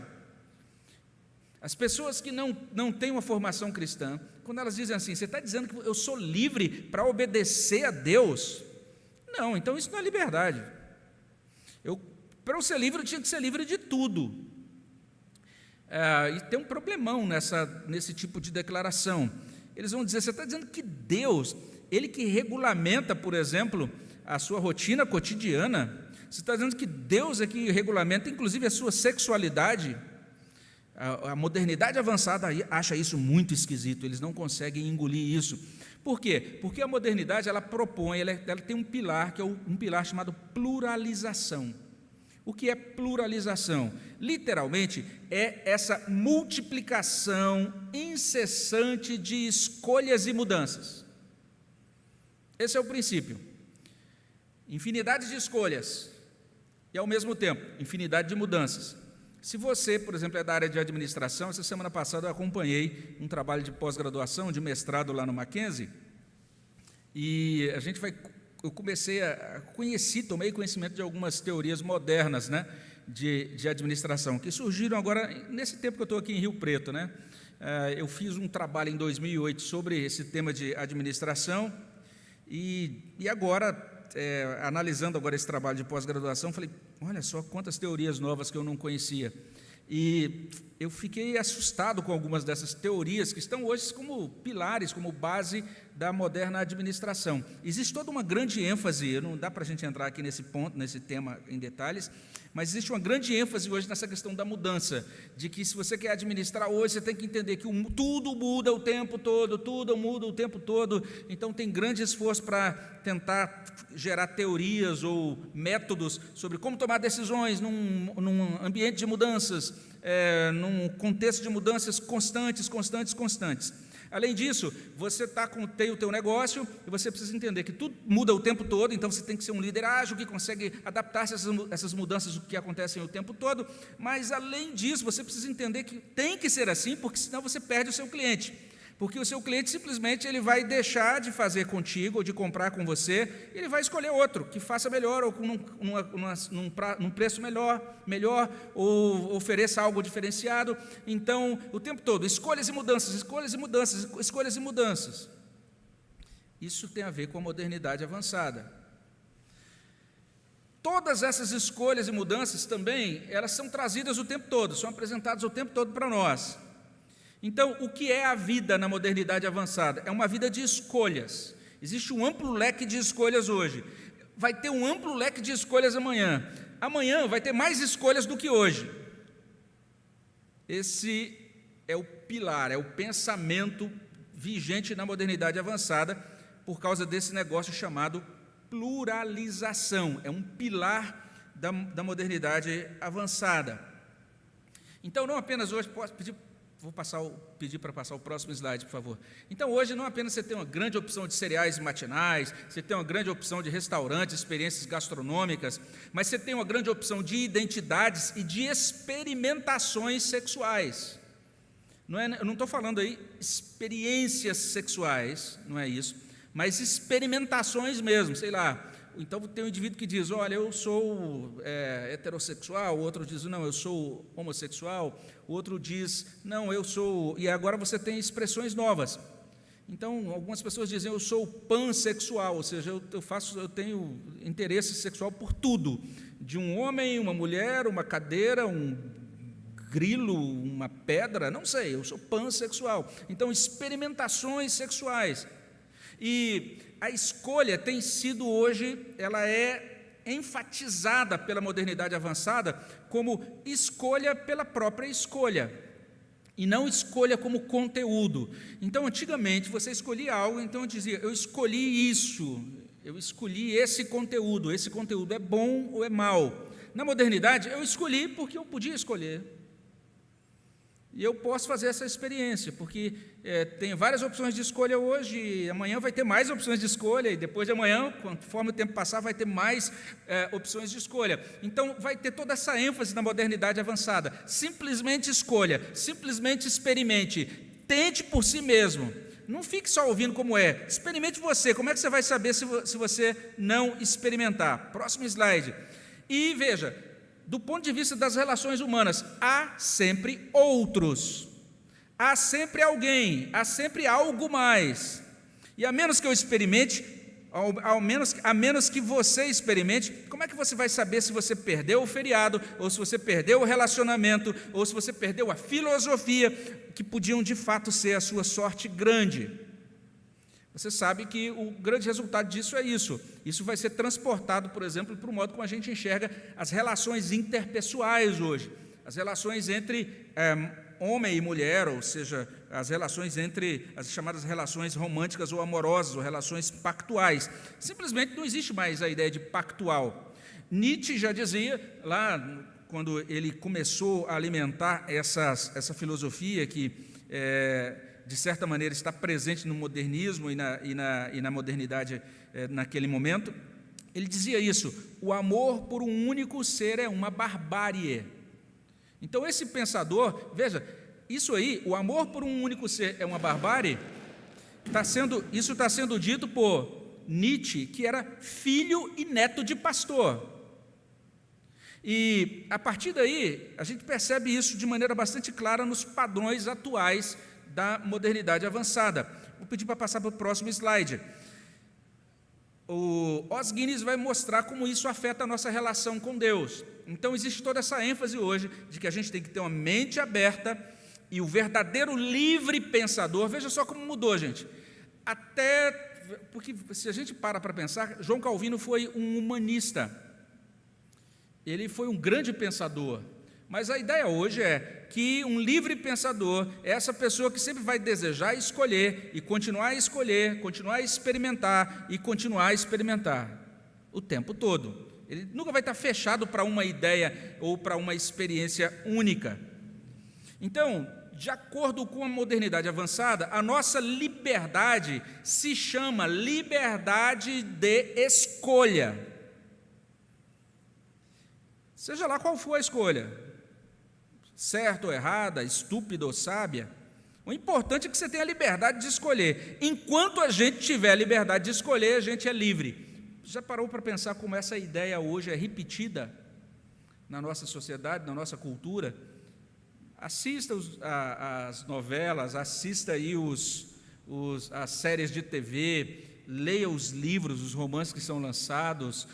As pessoas que não têm uma formação cristã, quando elas dizem assim: você está dizendo que eu sou livre para obedecer a Deus? Não, então isso não é liberdade. Para eu ser livre, eu tinha que ser livre de tudo. E tem um problemão nesse tipo de declaração. Eles vão dizer: você está dizendo que Deus, Ele que regulamenta, por exemplo, a sua rotina cotidiana, você está dizendo que Deus é que regulamenta, inclusive, a sua sexualidade? A modernidade avançada acha isso muito esquisito, eles não conseguem engolir isso. Por quê? Porque a modernidade, ela propõe, ela tem um pilar, que é um pilar chamado pluralização. O que é pluralização? Literalmente, é essa multiplicação incessante de escolhas e mudanças. Esse é o princípio. Infinidade de escolhas e, ao mesmo tempo, infinidade de mudanças. Se você, por exemplo, é da área de administração, essa semana passada eu acompanhei um trabalho de pós-graduação, de mestrado lá no Mackenzie, e eu comecei tomei conhecimento de algumas teorias modernas, né, de administração, que surgiram agora, nesse tempo que eu estou aqui em Rio Preto, né. Eu fiz um trabalho em 2008 sobre esse tema de administração, e agora, analisando agora esse trabalho de pós-graduação, falei: olha só quantas teorias novas que eu não conhecia. E eu fiquei assustado com algumas dessas teorias que estão hoje como pilares, como base da moderna administração. Existe toda uma grande ênfase, não dá para a gente entrar aqui nesse ponto, nesse tema em detalhes, mas existe uma grande ênfase hoje nessa questão da mudança, de que se você quer administrar hoje, você tem que entender que tudo muda o tempo todo, tudo muda o tempo todo, então tem grande esforço para tentar gerar teorias ou métodos sobre como tomar decisões num ambiente de mudanças, num contexto de mudanças constantes. Além disso, você tem o teu negócio e você precisa entender que tudo muda o tempo todo, então você tem que ser um líder ágil que consegue adaptar-se a essas mudanças que acontecem o tempo todo, mas além disso, você precisa entender que tem que ser assim, porque senão você perde o seu cliente. Porque o seu cliente simplesmente ele vai deixar de fazer contigo ou de comprar com você, ele vai escolher outro que faça melhor ou num preço melhor ou ofereça algo diferenciado. Então, o tempo todo, escolhas e mudanças. Isso tem a ver com a modernidade avançada. Todas essas escolhas e mudanças também, elas são trazidas o tempo todo, são apresentadas o tempo todo para nós. Então, o que é a vida na modernidade avançada? É uma vida de escolhas. Existe um amplo leque de escolhas hoje. Vai ter um amplo leque de escolhas amanhã. Amanhã vai ter mais escolhas do que hoje. Esse é o pilar, é o pensamento vigente na modernidade avançada, por causa desse negócio chamado pluralização. É um pilar da modernidade avançada. Então, não apenas hoje, posso pedir para passar o próximo slide, por favor. Então, hoje, não apenas você tem uma grande opção de cereais matinais, você tem uma grande opção de restaurantes, experiências gastronômicas, mas você tem uma grande opção de identidades e de experimentações sexuais. Eu não estou falando aí experiências sexuais, não é isso, mas experimentações mesmo, sei lá, Então tem um indivíduo que diz, olha, eu sou heterossexual, o outro diz, não, eu sou homossexual, o outro diz, não, eu sou... E agora você tem expressões novas. Então, algumas pessoas dizem, eu sou pansexual, ou seja, eu tenho interesse sexual por tudo, de um homem, uma mulher, uma cadeira, um grilo, uma pedra, não sei, eu sou pansexual. Então, experimentações sexuais. E a escolha tem sido hoje, ela é enfatizada pela modernidade avançada como escolha pela própria escolha, e não escolha como conteúdo. Então, antigamente, você escolhia algo, então eu dizia, eu escolhi isso, eu escolhi esse conteúdo é bom ou é mau? Na modernidade, eu escolhi porque eu podia escolher. E eu posso fazer essa experiência, porque tem várias opções de escolha hoje, e amanhã vai ter mais opções de escolha, e depois de amanhã, conforme o tempo passar, vai ter mais opções de escolha. Então, vai ter toda essa ênfase na modernidade avançada. Simplesmente escolha, simplesmente experimente, tente por si mesmo. Não fique só ouvindo como é, experimente você. Como é que você vai saber se você não experimentar? Próximo slide. E veja, do ponto de vista das relações humanas, há sempre outros, há sempre alguém, há sempre algo mais. E a menos que eu experimente, a menos que você experimente, como é que você vai saber se você perdeu o feriado, ou se você perdeu o relacionamento, ou se você perdeu a filosofia, que podiam de fato ser a sua sorte grande? Você sabe que o grande resultado disso é isso. Isso vai ser transportado, por exemplo, para o modo como a gente enxerga as relações interpessoais hoje, as relações entre homem e mulher, ou seja, as relações entre as chamadas relações românticas ou amorosas, ou relações pactuais. Simplesmente não existe mais a ideia de pactual. Nietzsche já dizia, lá quando ele começou a alimentar essa filosofia que de certa maneira está presente no modernismo e na modernidade naquele momento, ele dizia isso: o amor por um único ser é uma barbárie. Então esse pensador, veja, isso aí, o amor por um único ser é uma barbárie, isso está sendo dito por Nietzsche, que era filho e neto de pastor. E a partir daí, a gente percebe isso de maneira bastante clara nos padrões atuais da modernidade avançada. Vou pedir para passar para o próximo slide. O Os Guinness vai mostrar como isso afeta a nossa relação com Deus. Então, existe toda essa ênfase hoje de que a gente tem que ter uma mente aberta e o verdadeiro livre pensador. Veja só como mudou, gente. Porque se a gente para pensar, João Calvino foi um humanista. Ele foi um grande pensador. Mas a ideia hoje é que um livre pensador é essa pessoa que sempre vai desejar escolher, e continuar a escolher, continuar a experimentar e continuar a experimentar o tempo todo. Ele nunca vai estar fechado para uma ideia ou para uma experiência única. Então, de acordo com a modernidade avançada, a nossa liberdade se chama liberdade de escolha. Seja lá qual for a escolha, certa ou errada, estúpida ou sábia, o importante é que você tenha a liberdade de escolher. Enquanto a gente tiver a liberdade de escolher, a gente é livre. Já parou para pensar como essa ideia hoje é repetida na nossa sociedade, na nossa cultura? Assista as novelas, assista aí as séries de TV, leia os livros, os romances que são lançados,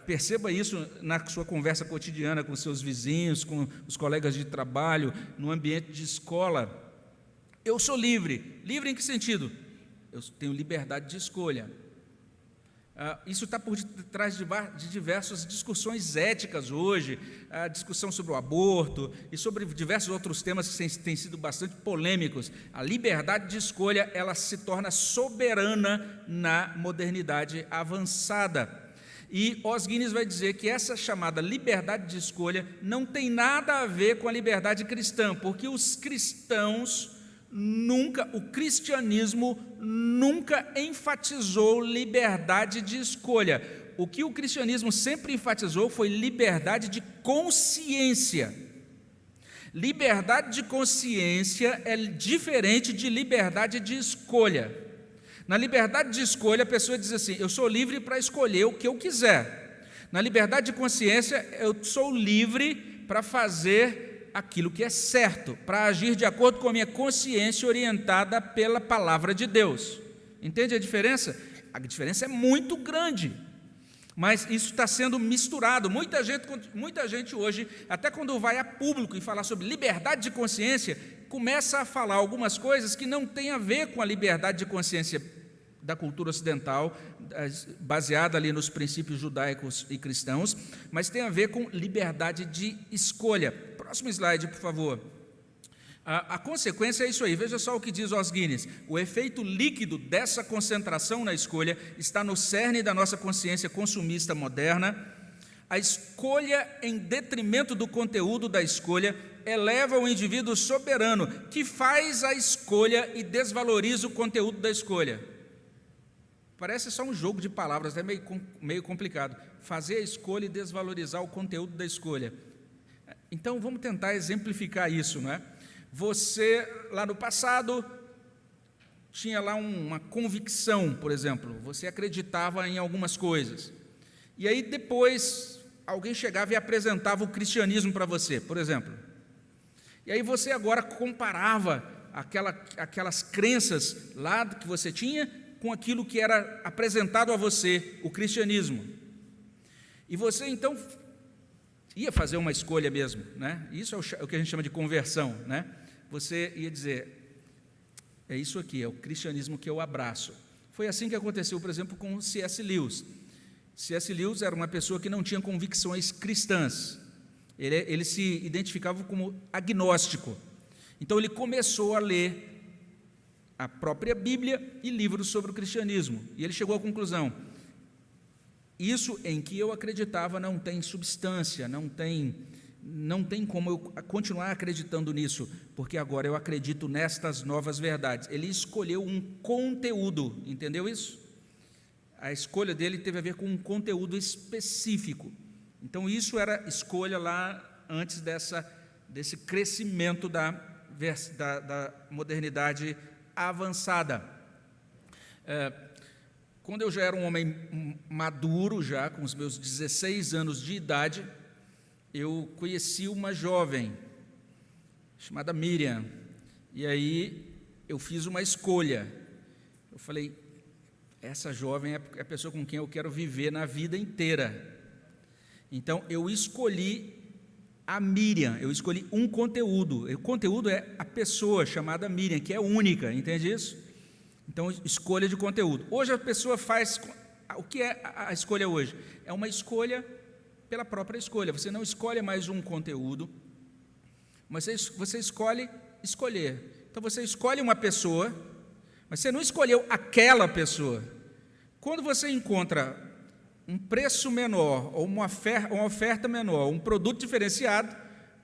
perceba isso na sua conversa cotidiana com seus vizinhos, com os colegas de trabalho, no ambiente de escola. Eu sou livre. Livre em que sentido? Eu tenho liberdade de escolha. Isso está por detrás de diversas discussões éticas hoje, a discussão sobre o aborto e sobre diversos outros temas que têm sido bastante polêmicos. A liberdade de escolha, ela se torna soberana na modernidade avançada. E Os Guinness vai dizer que essa chamada liberdade de escolha não tem nada a ver com a liberdade cristã, porque o cristianismo nunca enfatizou liberdade de escolha. O que o cristianismo sempre enfatizou foi liberdade de consciência. Liberdade de consciência é diferente de liberdade de escolha. Na liberdade de escolha, a pessoa diz assim: eu sou livre para escolher o que eu quiser. Na liberdade de consciência, eu sou livre para fazer aquilo que é certo, para agir de acordo com a minha consciência orientada pela palavra de Deus. Entende a diferença? A diferença é muito grande, mas isso está sendo misturado. Muita gente hoje, até quando vai a público e falar sobre liberdade de consciência, começa a falar algumas coisas que não têm a ver com a liberdade de consciência da cultura ocidental, baseada ali nos princípios judaicos e cristãos, mas tem a ver com liberdade de escolha. Próximo slide, por favor. A consequência é isso aí, veja só o que diz Os Guinness: o efeito líquido dessa concentração na escolha está no cerne da nossa consciência consumista moderna. A escolha em detrimento do conteúdo da escolha eleva o indivíduo soberano, que faz a escolha e desvaloriza o conteúdo da escolha. Parece só um jogo de palavras, é meio complicado. Fazer a escolha e desvalorizar o conteúdo da escolha. Então, vamos tentar exemplificar isso, não é? Você, lá no passado, tinha lá uma convicção, por exemplo, você acreditava em algumas coisas. E aí, depois, alguém chegava e apresentava o cristianismo para você, por exemplo. E aí você agora comparava aquelas crenças lá que você tinha com aquilo que era apresentado a você, o cristianismo. E você, então, ia fazer uma escolha mesmo, né? Isso é o que a gente chama de conversão, né? Você ia dizer: é isso aqui, é o cristianismo que eu abraço. Foi assim que aconteceu, por exemplo, com C.S. Lewis. C.S. Lewis era uma pessoa que não tinha convicções cristãs. Ele se identificava como agnóstico. Então, ele começou a ler a própria Bíblia e livros sobre o cristianismo. E ele chegou à conclusão: isso em que eu acreditava não tem substância, não tem como eu continuar acreditando nisso, porque agora eu acredito nestas novas verdades. Ele escolheu um conteúdo, entendeu isso? A escolha dele teve a ver com um conteúdo específico. Então, isso era escolha lá antes desse crescimento da modernidade avançada. Quando eu já era um homem maduro, já com os meus 16 anos de idade, eu conheci uma jovem chamada Miriam, e aí eu fiz uma escolha. Eu falei: essa jovem é a pessoa com quem eu quero viver na vida inteira. Então, eu escolhi a Miriam, eu escolhi um conteúdo. O conteúdo é a pessoa chamada Miriam, que é única, entende isso? Então, escolha de conteúdo. Hoje a pessoa faz... O que é a escolha hoje? É uma escolha pela própria escolha. Você não escolhe mais um conteúdo, mas você escolhe escolher. Então, você escolhe uma pessoa, mas você não escolheu aquela pessoa. Quando você encontra um preço menor, ou uma oferta menor, um produto diferenciado,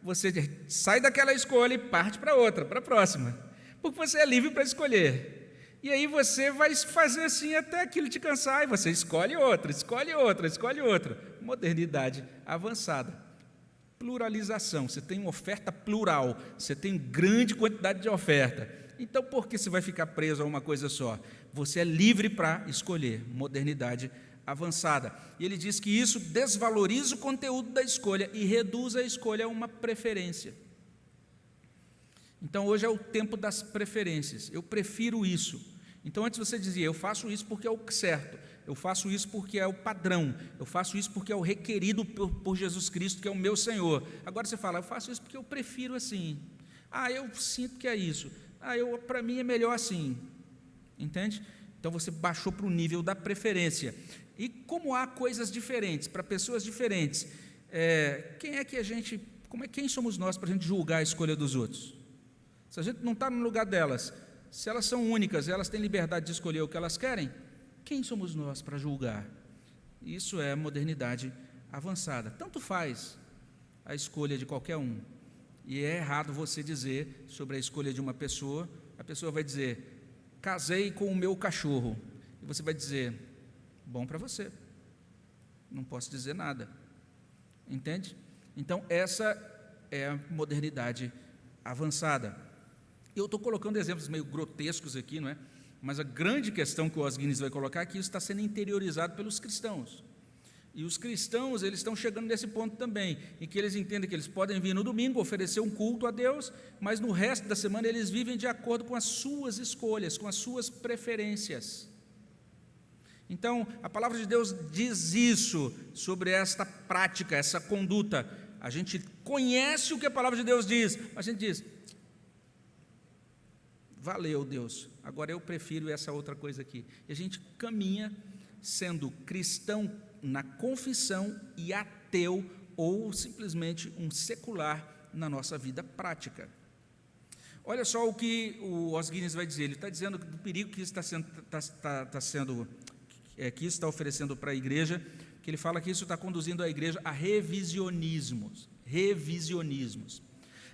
você sai daquela escolha e parte para outra, para a próxima, porque você é livre para escolher. E aí você vai fazer assim até aquilo te cansar, e você escolhe outra, escolhe outra, escolhe outra. Modernidade avançada. Pluralização, você tem uma oferta plural, você tem grande quantidade de oferta. Então, por que você vai ficar preso a uma coisa só? Você é livre para escolher. Modernidade avançada. E ele diz que isso desvaloriza o conteúdo da escolha e reduz a escolha a uma preferência. Então, hoje é o tempo das preferências. Eu prefiro isso. Então, antes você dizia: eu faço isso porque é o certo, eu faço isso porque é o padrão, eu faço isso porque é o requerido por Jesus Cristo, que é o meu Senhor. Agora você fala: eu faço isso porque eu prefiro assim. Eu sinto que é isso. Para mim é melhor assim. Entende? Então, você baixou para o nível da preferência. E como há coisas diferentes, para pessoas diferentes, quem somos nós para a gente julgar a escolha dos outros? Se a gente não está no lugar delas, se elas são únicas, elas têm liberdade de escolher o que elas querem, quem somos nós para julgar? Isso é modernidade avançada. Tanto faz a escolha de qualquer um. E é errado você dizer sobre a escolha de uma pessoa, a pessoa vai dizer: casei com o meu cachorro. E você vai dizer: bom para você, não posso dizer nada. Entende? Então, essa é a modernidade avançada. Eu estou colocando exemplos meio grotescos aqui, não é? Mas a grande questão que o Os Guinness vai colocar é que isso está sendo interiorizado pelos cristãos. E os cristãos, eles estão chegando nesse ponto também, em que eles entendem que eles podem vir no domingo, oferecer um culto a Deus, mas no resto da semana eles vivem de acordo com as suas escolhas, com as suas preferências. Então, a palavra de Deus diz isso sobre esta prática, essa conduta. A gente conhece o que a palavra de Deus diz, mas a gente diz: valeu, Deus, agora eu prefiro essa outra coisa aqui. E a gente caminha sendo cristão na confissão e ateu, ou simplesmente um secular na nossa vida prática. Olha só o que o Os Guinness vai dizer. Ele está dizendo do perigo que isso que isso está oferecendo para a igreja, que ele fala que isso está conduzindo a igreja a revisionismos.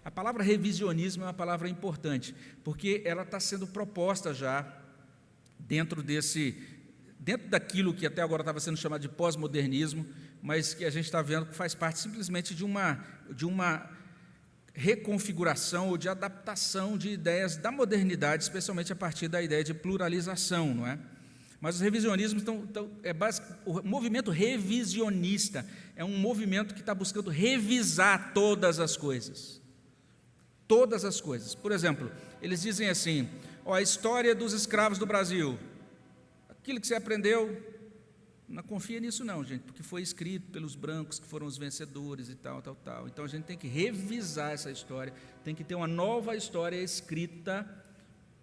A palavra revisionismo é uma palavra importante, porque ela está sendo proposta já dentro daquilo que até agora estava sendo chamado de pós-modernismo, mas que a gente está vendo que faz parte simplesmente de uma reconfiguração ou de adaptação de ideias da modernidade, especialmente a partir da ideia de pluralização, não é? Mas os revisionismos o movimento revisionista é um movimento que está buscando revisar todas as coisas. Todas as coisas. Por exemplo, eles dizem assim: a história dos escravos do Brasil, aquilo que você aprendeu, não confia nisso não, gente, porque foi escrito pelos brancos que foram os vencedores e tal. Então a gente tem que revisar essa história, tem que ter uma nova história escrita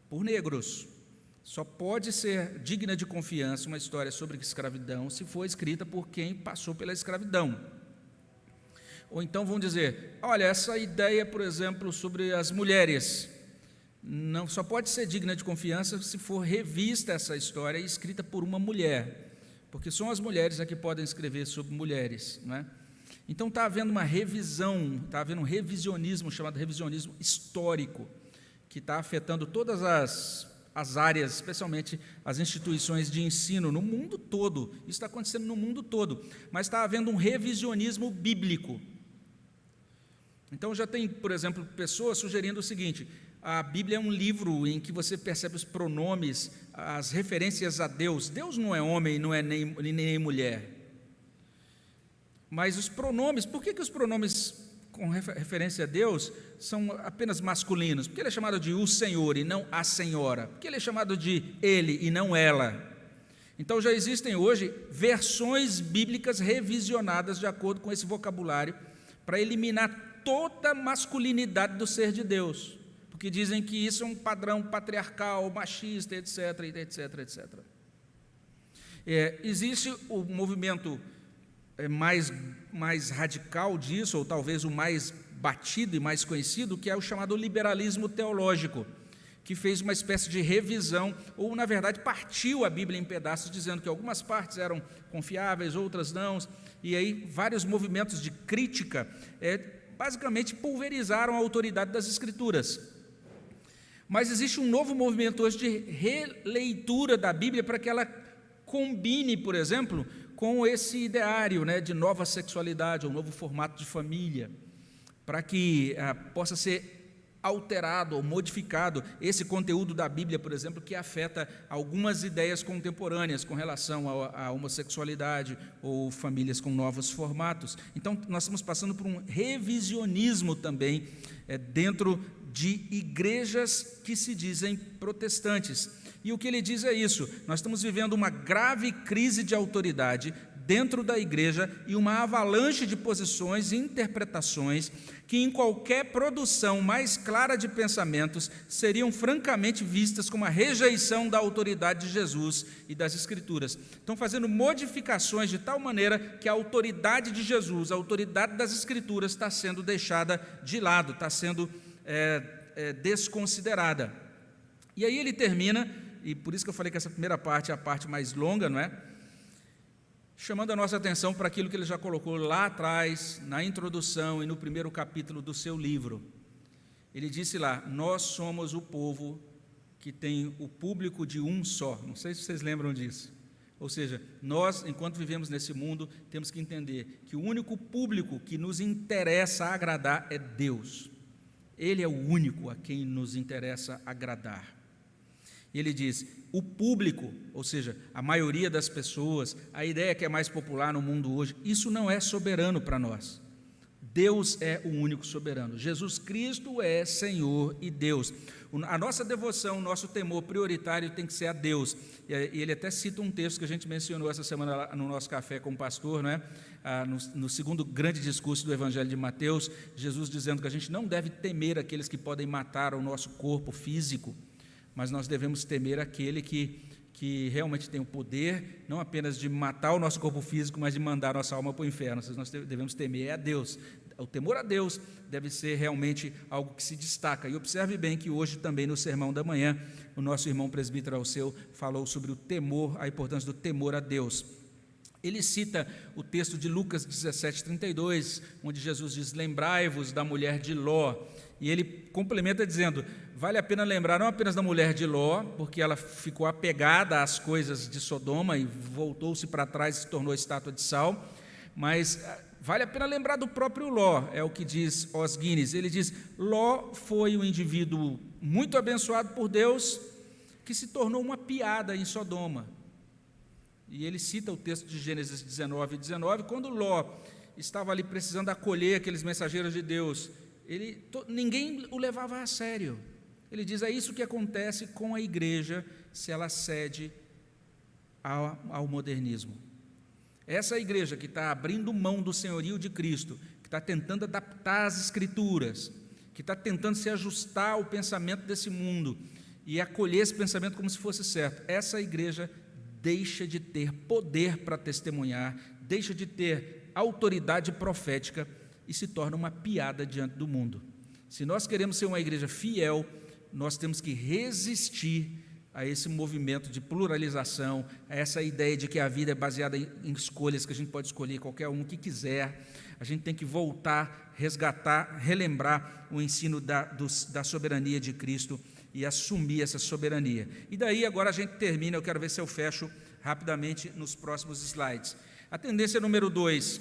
por negros. Só pode ser digna de confiança uma história sobre escravidão se for escrita por quem passou pela escravidão. Ou então vão dizer: olha, essa ideia, por exemplo, sobre as mulheres, não só pode ser digna de confiança se for revista essa história e escrita por uma mulher, porque são as mulheres que podem escrever sobre mulheres, não é? Então está havendo uma revisão, está havendo um revisionismo chamado revisionismo histórico, que está afetando todas as áreas, especialmente as instituições de ensino no mundo todo. Isso está acontecendo no mundo todo, mas está havendo um revisionismo bíblico. Então já tem, por exemplo, pessoas sugerindo o seguinte: a Bíblia é um livro em que você percebe os pronomes, as referências a Deus. Deus não é homem, não é nem mulher. Mas os pronomes, por que os pronomes com referência a Deus são apenas masculinos? Porque ele é chamado de o Senhor e não a senhora? Porque ele é chamado de ele e não ela? Então já existem hoje versões bíblicas revisionadas de acordo com esse vocabulário, para eliminar toda a masculinidade do ser de Deus, porque dizem que isso é um padrão patriarcal, machista, etc, etc, etc. Existe o movimento mais radical disso, ou talvez o mais batido e mais conhecido, que é o chamado liberalismo teológico, que fez uma espécie de revisão, ou na verdade partiu a Bíblia em pedaços, dizendo que algumas partes eram confiáveis, outras não, e aí vários movimentos de crítica basicamente pulverizaram a autoridade das Escrituras. Mas existe um novo movimento hoje de releitura da Bíblia para que ela combine, por exemplo, com esse ideário, de nova sexualidade, um novo formato de família, para que possa ser alterado ou modificado esse conteúdo da Bíblia, por exemplo, que afeta algumas ideias contemporâneas com relação à homossexualidade ou famílias com novos formatos. Então, nós estamos passando por um revisionismo também dentro de igrejas que se dizem protestantes. E o que ele diz é isso: nós estamos vivendo uma grave crise de autoridade dentro da igreja e uma avalanche de posições e interpretações que, em qualquer produção mais clara de pensamentos, seriam francamente vistas como a rejeição da autoridade de Jesus e das Escrituras. Estão fazendo modificações de tal maneira que a autoridade de Jesus, a autoridade das Escrituras, está sendo deixada de lado, está sendo desconsiderada. E aí ele termina, e por isso que eu falei que essa primeira parte é a parte mais longa, não é? Chamando a nossa atenção para aquilo que ele já colocou lá atrás, na introdução e no primeiro capítulo do seu livro. Ele disse lá: nós somos o povo que tem o público de um só. Não sei se vocês lembram disso. Ou seja, nós, enquanto vivemos nesse mundo, temos que entender que o único público que nos interessa agradar é Deus. Ele é o único a quem nos interessa agradar. E ele diz, o público, ou seja, a maioria das pessoas, a ideia que é mais popular no mundo hoje, isso não é soberano para nós. Deus é o único soberano. Jesus Cristo é Senhor e Deus. A nossa devoção, o nosso temor prioritário tem que ser a Deus. E ele até cita um texto que a gente mencionou essa semana no nosso café com o pastor, não é? No segundo grande discurso do Evangelho de Mateus, Jesus dizendo que a gente não deve temer aqueles que podem matar o nosso corpo físico, mas nós devemos temer aquele que realmente tem o poder, não apenas de matar o nosso corpo físico, mas de mandar a nossa alma para o inferno. Nós devemos temer a Deus. O temor a Deus deve ser realmente algo que se destaca. E observe bem que hoje também no sermão da manhã, o nosso irmão presbítero Alceu falou sobre o temor, a importância do temor a Deus. Ele cita o texto de Lucas 17:32, onde Jesus diz, lembrai-vos da mulher de Ló, e ele complementa dizendo, vale a pena lembrar não apenas da mulher de Ló, porque ela ficou apegada às coisas de Sodoma e voltou-se para trás e se tornou estátua de sal, mas vale a pena lembrar do próprio Ló, é o que diz Os Guinness. Ele diz, Ló foi um indivíduo muito abençoado por Deus, que se tornou uma piada em Sodoma. E ele cita o texto de Gênesis 19:19, quando Ló estava ali precisando acolher aqueles mensageiros de Deus, ninguém o levava a sério. Ele diz, é isso que acontece com a igreja se ela cede ao modernismo. Essa igreja que está abrindo mão do senhorio de Cristo, que está tentando adaptar as Escrituras, que está tentando se ajustar ao pensamento desse mundo e acolher esse pensamento como se fosse certo, essa igreja deixa de ter poder para testemunhar, deixa de ter autoridade profética e se torna uma piada diante do mundo. Se nós queremos ser uma igreja fiel, nós temos que resistir a esse movimento de pluralização, a essa ideia de que a vida é baseada em escolhas, que a gente pode escolher qualquer um que quiser. A gente tem que voltar, resgatar, relembrar o ensino da soberania de Cristo e assumir essa soberania. E daí agora a gente termina, eu quero ver se eu fecho rapidamente nos próximos slides. A tendência número 2,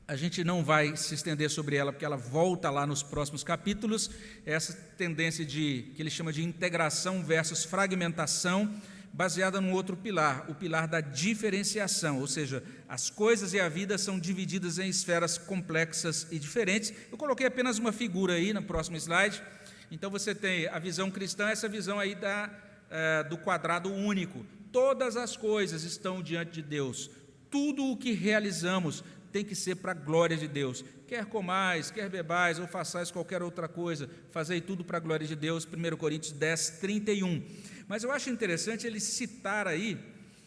a gente não vai se estender sobre ela, porque ela volta lá nos próximos capítulos, essa tendência que ele chama de integração versus fragmentação, baseada num outro pilar, o pilar da diferenciação, ou seja, as coisas e a vida são divididas em esferas complexas e diferentes. Eu coloquei apenas uma figura aí no próximo slide. Então você tem a visão cristã, essa visão aí do quadrado único. Todas as coisas estão diante de Deus. Tudo o que realizamos tem que ser para a glória de Deus. Quer comais, quer bebais, ou façais qualquer outra coisa, fazei tudo para a glória de Deus. 1 Coríntios 10:31. Mas eu acho interessante ele citar aí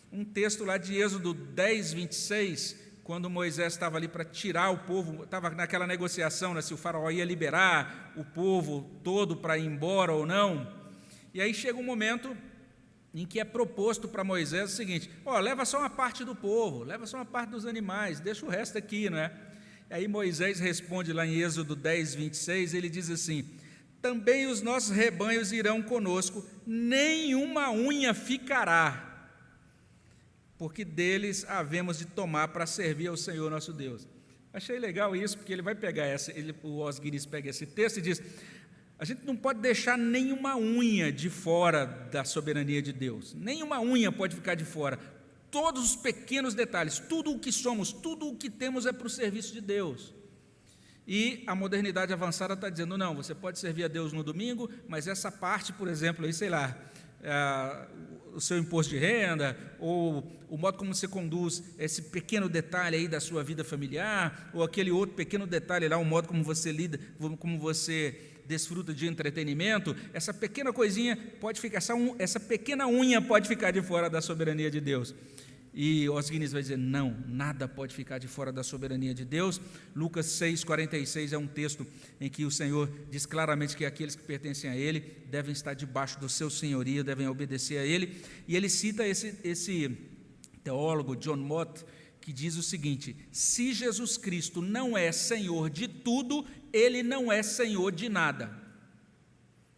um texto lá de Êxodo 10:26, quando Moisés estava ali para tirar o povo, estava naquela negociação, né, se o faraó ia liberar o povo todo para ir embora ou não. E aí chega um momento em que é proposto para Moisés o seguinte, leva só uma parte do povo, leva só uma parte dos animais, deixa o resto aqui, não é? E aí Moisés responde lá em Êxodo 10:26, ele diz assim, também os nossos rebanhos irão conosco, nenhuma unha ficará, porque deles havemos de tomar para servir ao Senhor nosso Deus. Achei legal isso, porque ele vai pegar o Os Guinness pega esse texto e diz, a gente não pode deixar nenhuma unha de fora da soberania de Deus, nenhuma unha pode ficar de fora, todos os pequenos detalhes, tudo o que somos, tudo o que temos é para o serviço de Deus. E a modernidade avançada está dizendo, não, você pode servir a Deus no domingo, mas essa parte, por exemplo, aí, sei lá, o seu imposto de renda, ou o modo como você conduz esse pequeno detalhe aí da sua vida familiar, ou aquele outro pequeno detalhe lá, o modo como você lida, como você desfruta de entretenimento, essa pequena coisinha pode ficar, essa pequena unha pode ficar de fora da soberania de Deus. E Os Guinness vai dizer, não, nada pode ficar de fora da soberania de Deus. Lucas 6:46 é um texto em que o Senhor diz claramente que aqueles que pertencem a Ele devem estar debaixo do seu senhorio, devem obedecer a Ele. E ele cita esse teólogo, John Mott, que diz o seguinte, se Jesus Cristo não é Senhor de tudo, Ele não é Senhor de nada.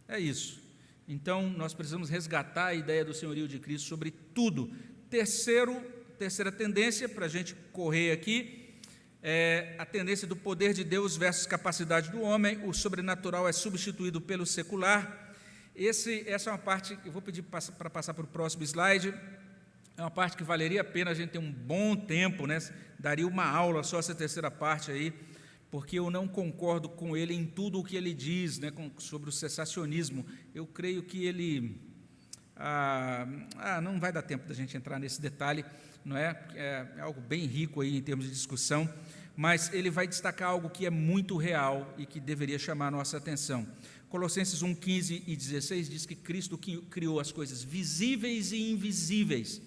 É isso. Então, nós precisamos resgatar a ideia do senhorio de Cristo sobre tudo. Terceira tendência, para a gente correr aqui, é a tendência do poder de Deus versus capacidade do homem. O sobrenatural é substituído pelo secular. Essa é uma parte que eu vou pedir para passar para o próximo slide. É uma parte que valeria a pena a gente ter um bom tempo, né? Daria uma aula só essa terceira parte aí, porque eu não concordo com ele em tudo o que ele diz, né, sobre o cessacionismo. Eu creio que ele... não vai dar tempo da gente entrar nesse detalhe, não é? É algo bem rico aí em termos de discussão, mas ele vai destacar algo que é muito real e que deveria chamar a nossa atenção. Colossenses 1, 15 e 16 diz que Cristo criou as coisas visíveis e invisíveis.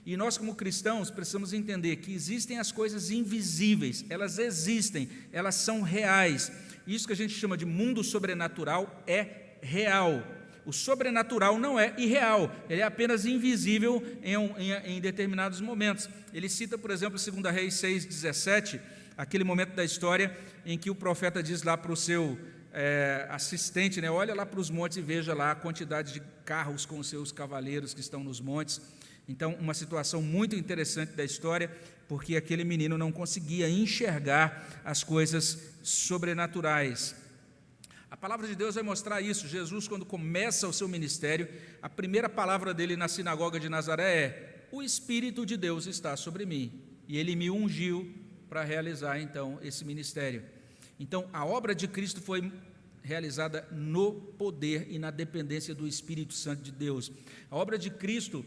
E nós, como cristãos, precisamos entender que existem as coisas invisíveis, elas existem, elas são reais. Isso que a gente chama de mundo sobrenatural é real. O sobrenatural não é irreal, ele é apenas invisível em determinados momentos. Ele cita, por exemplo, 2 Reis 6, 17, aquele momento da história em que o profeta diz lá para o seu assistente, né, olha lá para os montes e veja lá a quantidade de carros com os seus cavaleiros que estão nos montes. Então, uma situação muito interessante da história, porque aquele menino não conseguia enxergar as coisas sobrenaturais. A palavra de Deus vai mostrar isso. Jesus, quando começa o seu ministério, a primeira palavra dele na sinagoga de Nazaré é: o Espírito de Deus está sobre mim, e ele me ungiu para realizar, então, esse ministério. Então, a obra de Cristo foi realizada no poder e na dependência do Espírito Santo de Deus. A obra de Cristo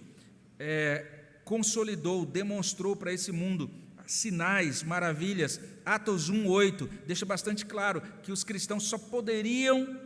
consolidou, demonstrou para esse mundo sinais, maravilhas. Atos 1:8 deixa bastante claro que os cristãos só poderiam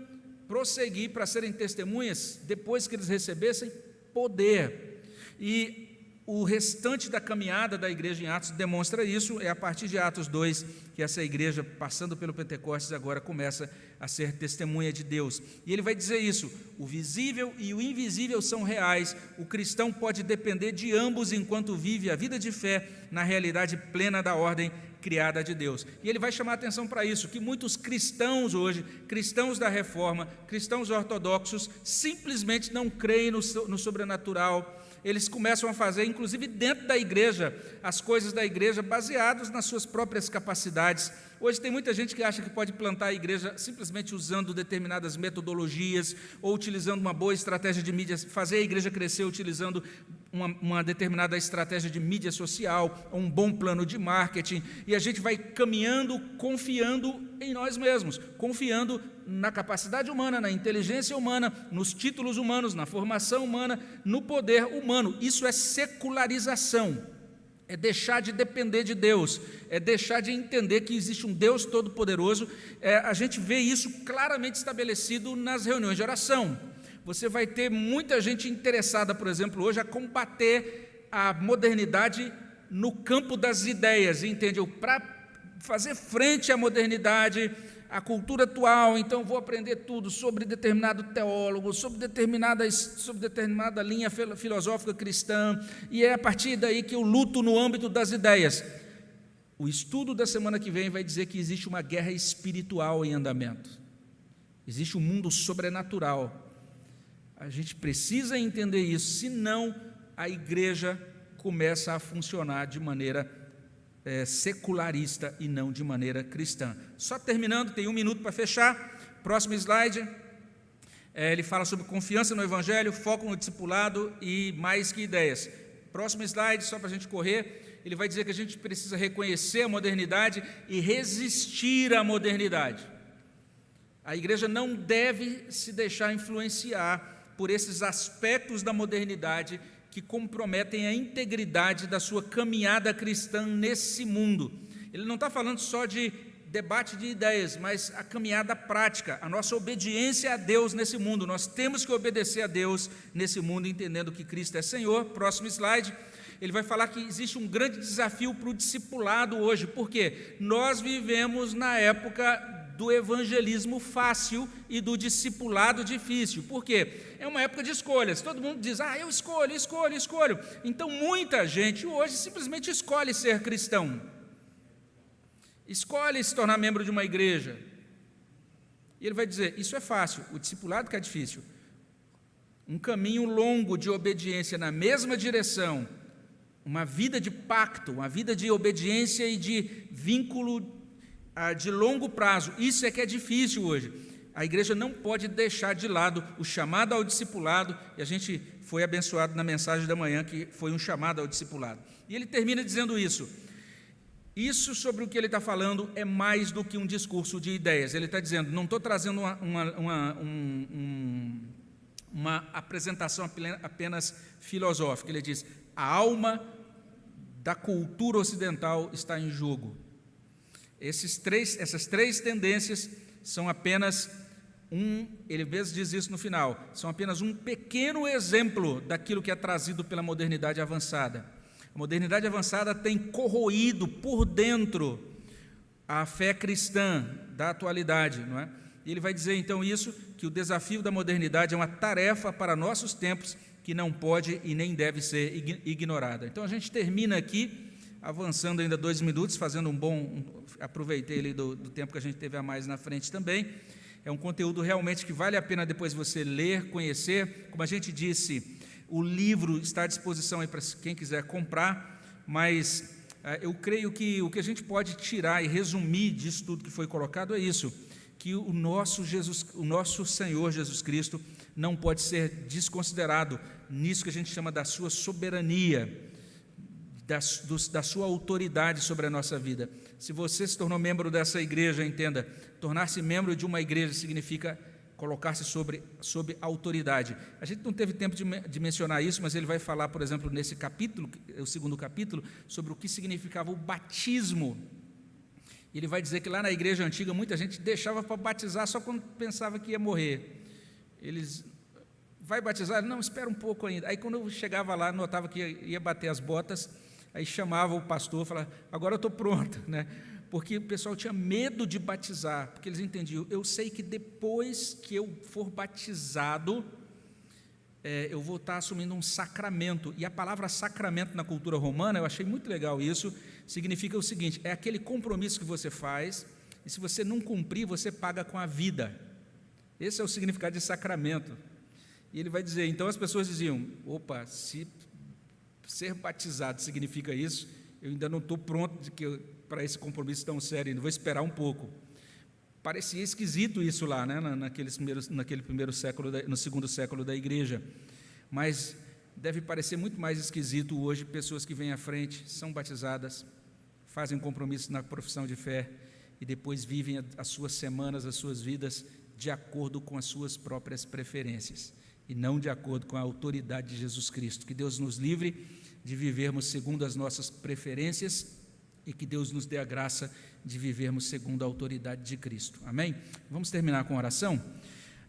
prosseguir para serem testemunhas depois que eles recebessem poder. E o restante da caminhada da igreja em Atos demonstra isso. É a partir de Atos 2 que essa igreja, passando pelo Pentecostes, agora começa a ser testemunha de Deus. E ele vai dizer isso: o visível e o invisível são reais, o cristão pode depender de ambos enquanto vive a vida de fé na realidade plena da ordem criada de Deus. E ele vai chamar a atenção para isso, que muitos cristãos hoje, cristãos da Reforma, cristãos ortodoxos, simplesmente não creem no sobrenatural. Eles começam a fazer, inclusive dentro da igreja, as coisas da igreja baseados nas suas próprias capacidades. Hoje tem muita gente que acha que pode plantar a igreja simplesmente usando determinadas metodologias ou utilizando uma boa estratégia de mídia, fazer a igreja crescer utilizando uma determinada estratégia de mídia social, um bom plano de marketing, e a gente vai caminhando confiando em nós mesmos, confiando na capacidade humana, na inteligência humana, nos títulos humanos, na formação humana, no poder humano. Isso é secularização. É deixar de depender de Deus, é deixar de entender que existe um Deus todo-poderoso. A gente vê isso claramente estabelecido nas reuniões de oração. Você vai ter muita gente interessada, por exemplo, hoje, a combater a modernidade no campo das ideias, entendeu? Para fazer frente à modernidade, à cultura atual. Então vou aprender tudo sobre determinado teólogo, sobre determinada linha filosófica cristã, e é a partir daí que eu luto no âmbito das ideias. O estudo da semana que vem vai dizer que existe uma guerra espiritual em andamento, existe um mundo sobrenatural. A gente precisa entender isso, senão a igreja começa a funcionar de maneira secularista e não de maneira cristã. Só terminando, tem 1 minuto para fechar. Próximo slide. Ele fala sobre confiança no Evangelho, foco no discipulado e mais que ideias. Próximo slide, só para a gente correr. Ele vai dizer que a gente precisa reconhecer a modernidade e resistir à modernidade. A igreja não deve se deixar influenciar por esses aspectos da modernidade que comprometem a integridade da sua caminhada cristã nesse mundo. Ele não está falando só de debate de ideias, mas a caminhada prática, a nossa obediência a Deus nesse mundo. Nós temos que obedecer a Deus nesse mundo, entendendo que Cristo é Senhor. Próximo slide. Ele vai falar que existe um grande desafio para o discipulado hoje, porque nós vivemos na época do evangelismo fácil e do discipulado difícil. Por quê? É uma época de escolhas. Todo mundo diz: eu escolho. Então, muita gente hoje simplesmente escolhe ser cristão. Escolhe se tornar membro de uma igreja. E ele vai dizer: isso é fácil, o discipulado que é difícil. Um caminho longo de obediência na mesma direção, uma vida de pacto, uma vida de obediência e de vínculo de longo prazo, isso é que é difícil hoje. a igreja não pode deixar de lado o chamado ao discipulado, e a gente foi abençoado na mensagem da manhã, que foi um chamado ao discipulado. E ele termina dizendo isso. Isso sobre o que ele está falando é mais do que um discurso de ideias. Ele está dizendo, não estou trazendo uma apresentação apenas filosófica. Ele diz, a alma da cultura ocidental está em jogo. Essas três tendências são apenas ele mesmo diz isso no final, são apenas um pequeno exemplo daquilo que é trazido pela modernidade avançada. A modernidade avançada tem corroído por dentro a fé cristã da atualidade, não é? E ele vai dizer então isso, que o desafio da modernidade é uma tarefa para nossos tempos que não pode e nem deve ser ignorada. Então a gente termina aqui, avançando ainda 2 minutos, fazendo aproveitei ali do tempo que a gente teve a mais na frente também. É um conteúdo realmente que vale a pena depois você ler, conhecer. Como a gente disse, o livro está à disposição aí para quem quiser comprar, mas eu creio que o que a gente pode tirar e resumir disso tudo que foi colocado é isso, que o nosso Senhor Jesus Cristo não pode ser desconsiderado nisso que a gente chama da sua soberania, da sua autoridade sobre a nossa vida. Se você se tornou membro dessa igreja, entenda, tornar-se membro de uma igreja significa colocar-se sob autoridade. A gente não teve tempo de mencionar isso, mas ele vai falar, por exemplo, nesse capítulo, o 2º capítulo, sobre o que significava o batismo. Ele vai dizer que lá na igreja antiga, muita gente deixava para batizar só quando pensava que ia morrer. Eles, vai batizar? Não, espera um pouco ainda. Aí quando eu chegava lá, notava que ia bater as botas, aí chamava o pastor, falava, agora eu estou pronto, né? Porque o pessoal tinha medo de batizar, porque eles entendiam, eu sei que depois que eu for batizado, eu vou estar assumindo um sacramento, e a palavra sacramento na cultura romana, eu achei muito legal isso, significa o seguinte, é aquele compromisso que você faz, e se você não cumprir, você paga com a vida. Esse é o significado de sacramento. E ele vai dizer, então as pessoas diziam, opa, se ser batizado significa isso, eu ainda não estou pronto para esse compromisso tão sério, ainda vou esperar um pouco. Parecia esquisito isso lá, né, naquele primeiro século, no 2º século da igreja, mas deve parecer muito mais esquisito hoje, pessoas que vêm à frente, são batizadas, fazem compromisso na profissão de fé e depois vivem as suas semanas, as suas vidas de acordo com as suas próprias preferências e não de acordo com a autoridade de Jesus Cristo. Que Deus nos livre de vivermos segundo as nossas preferências e que Deus nos dê a graça de vivermos segundo a autoridade de Cristo. Amém? Vamos terminar com oração?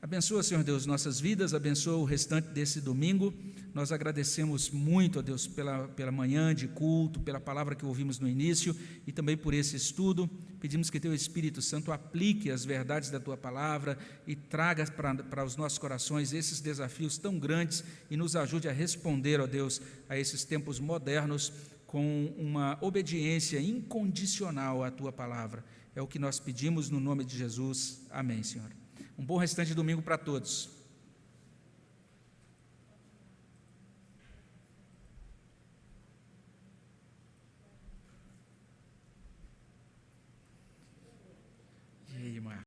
Abençoa, Senhor Deus, nossas vidas, abençoa o restante desse domingo. Nós agradecemos muito a Deus pela manhã de culto, pela palavra que ouvimos no início e também por esse estudo. Pedimos que Teu Espírito Santo aplique as verdades da Tua palavra e traga para os nossos corações esses desafios tão grandes e nos ajude a responder, ó Deus, a esses tempos modernos com uma obediência incondicional à Tua palavra. É o que nós pedimos no nome de Jesus. Amém, Senhor. Um bom restante de domingo para todos. E aí, Marcos?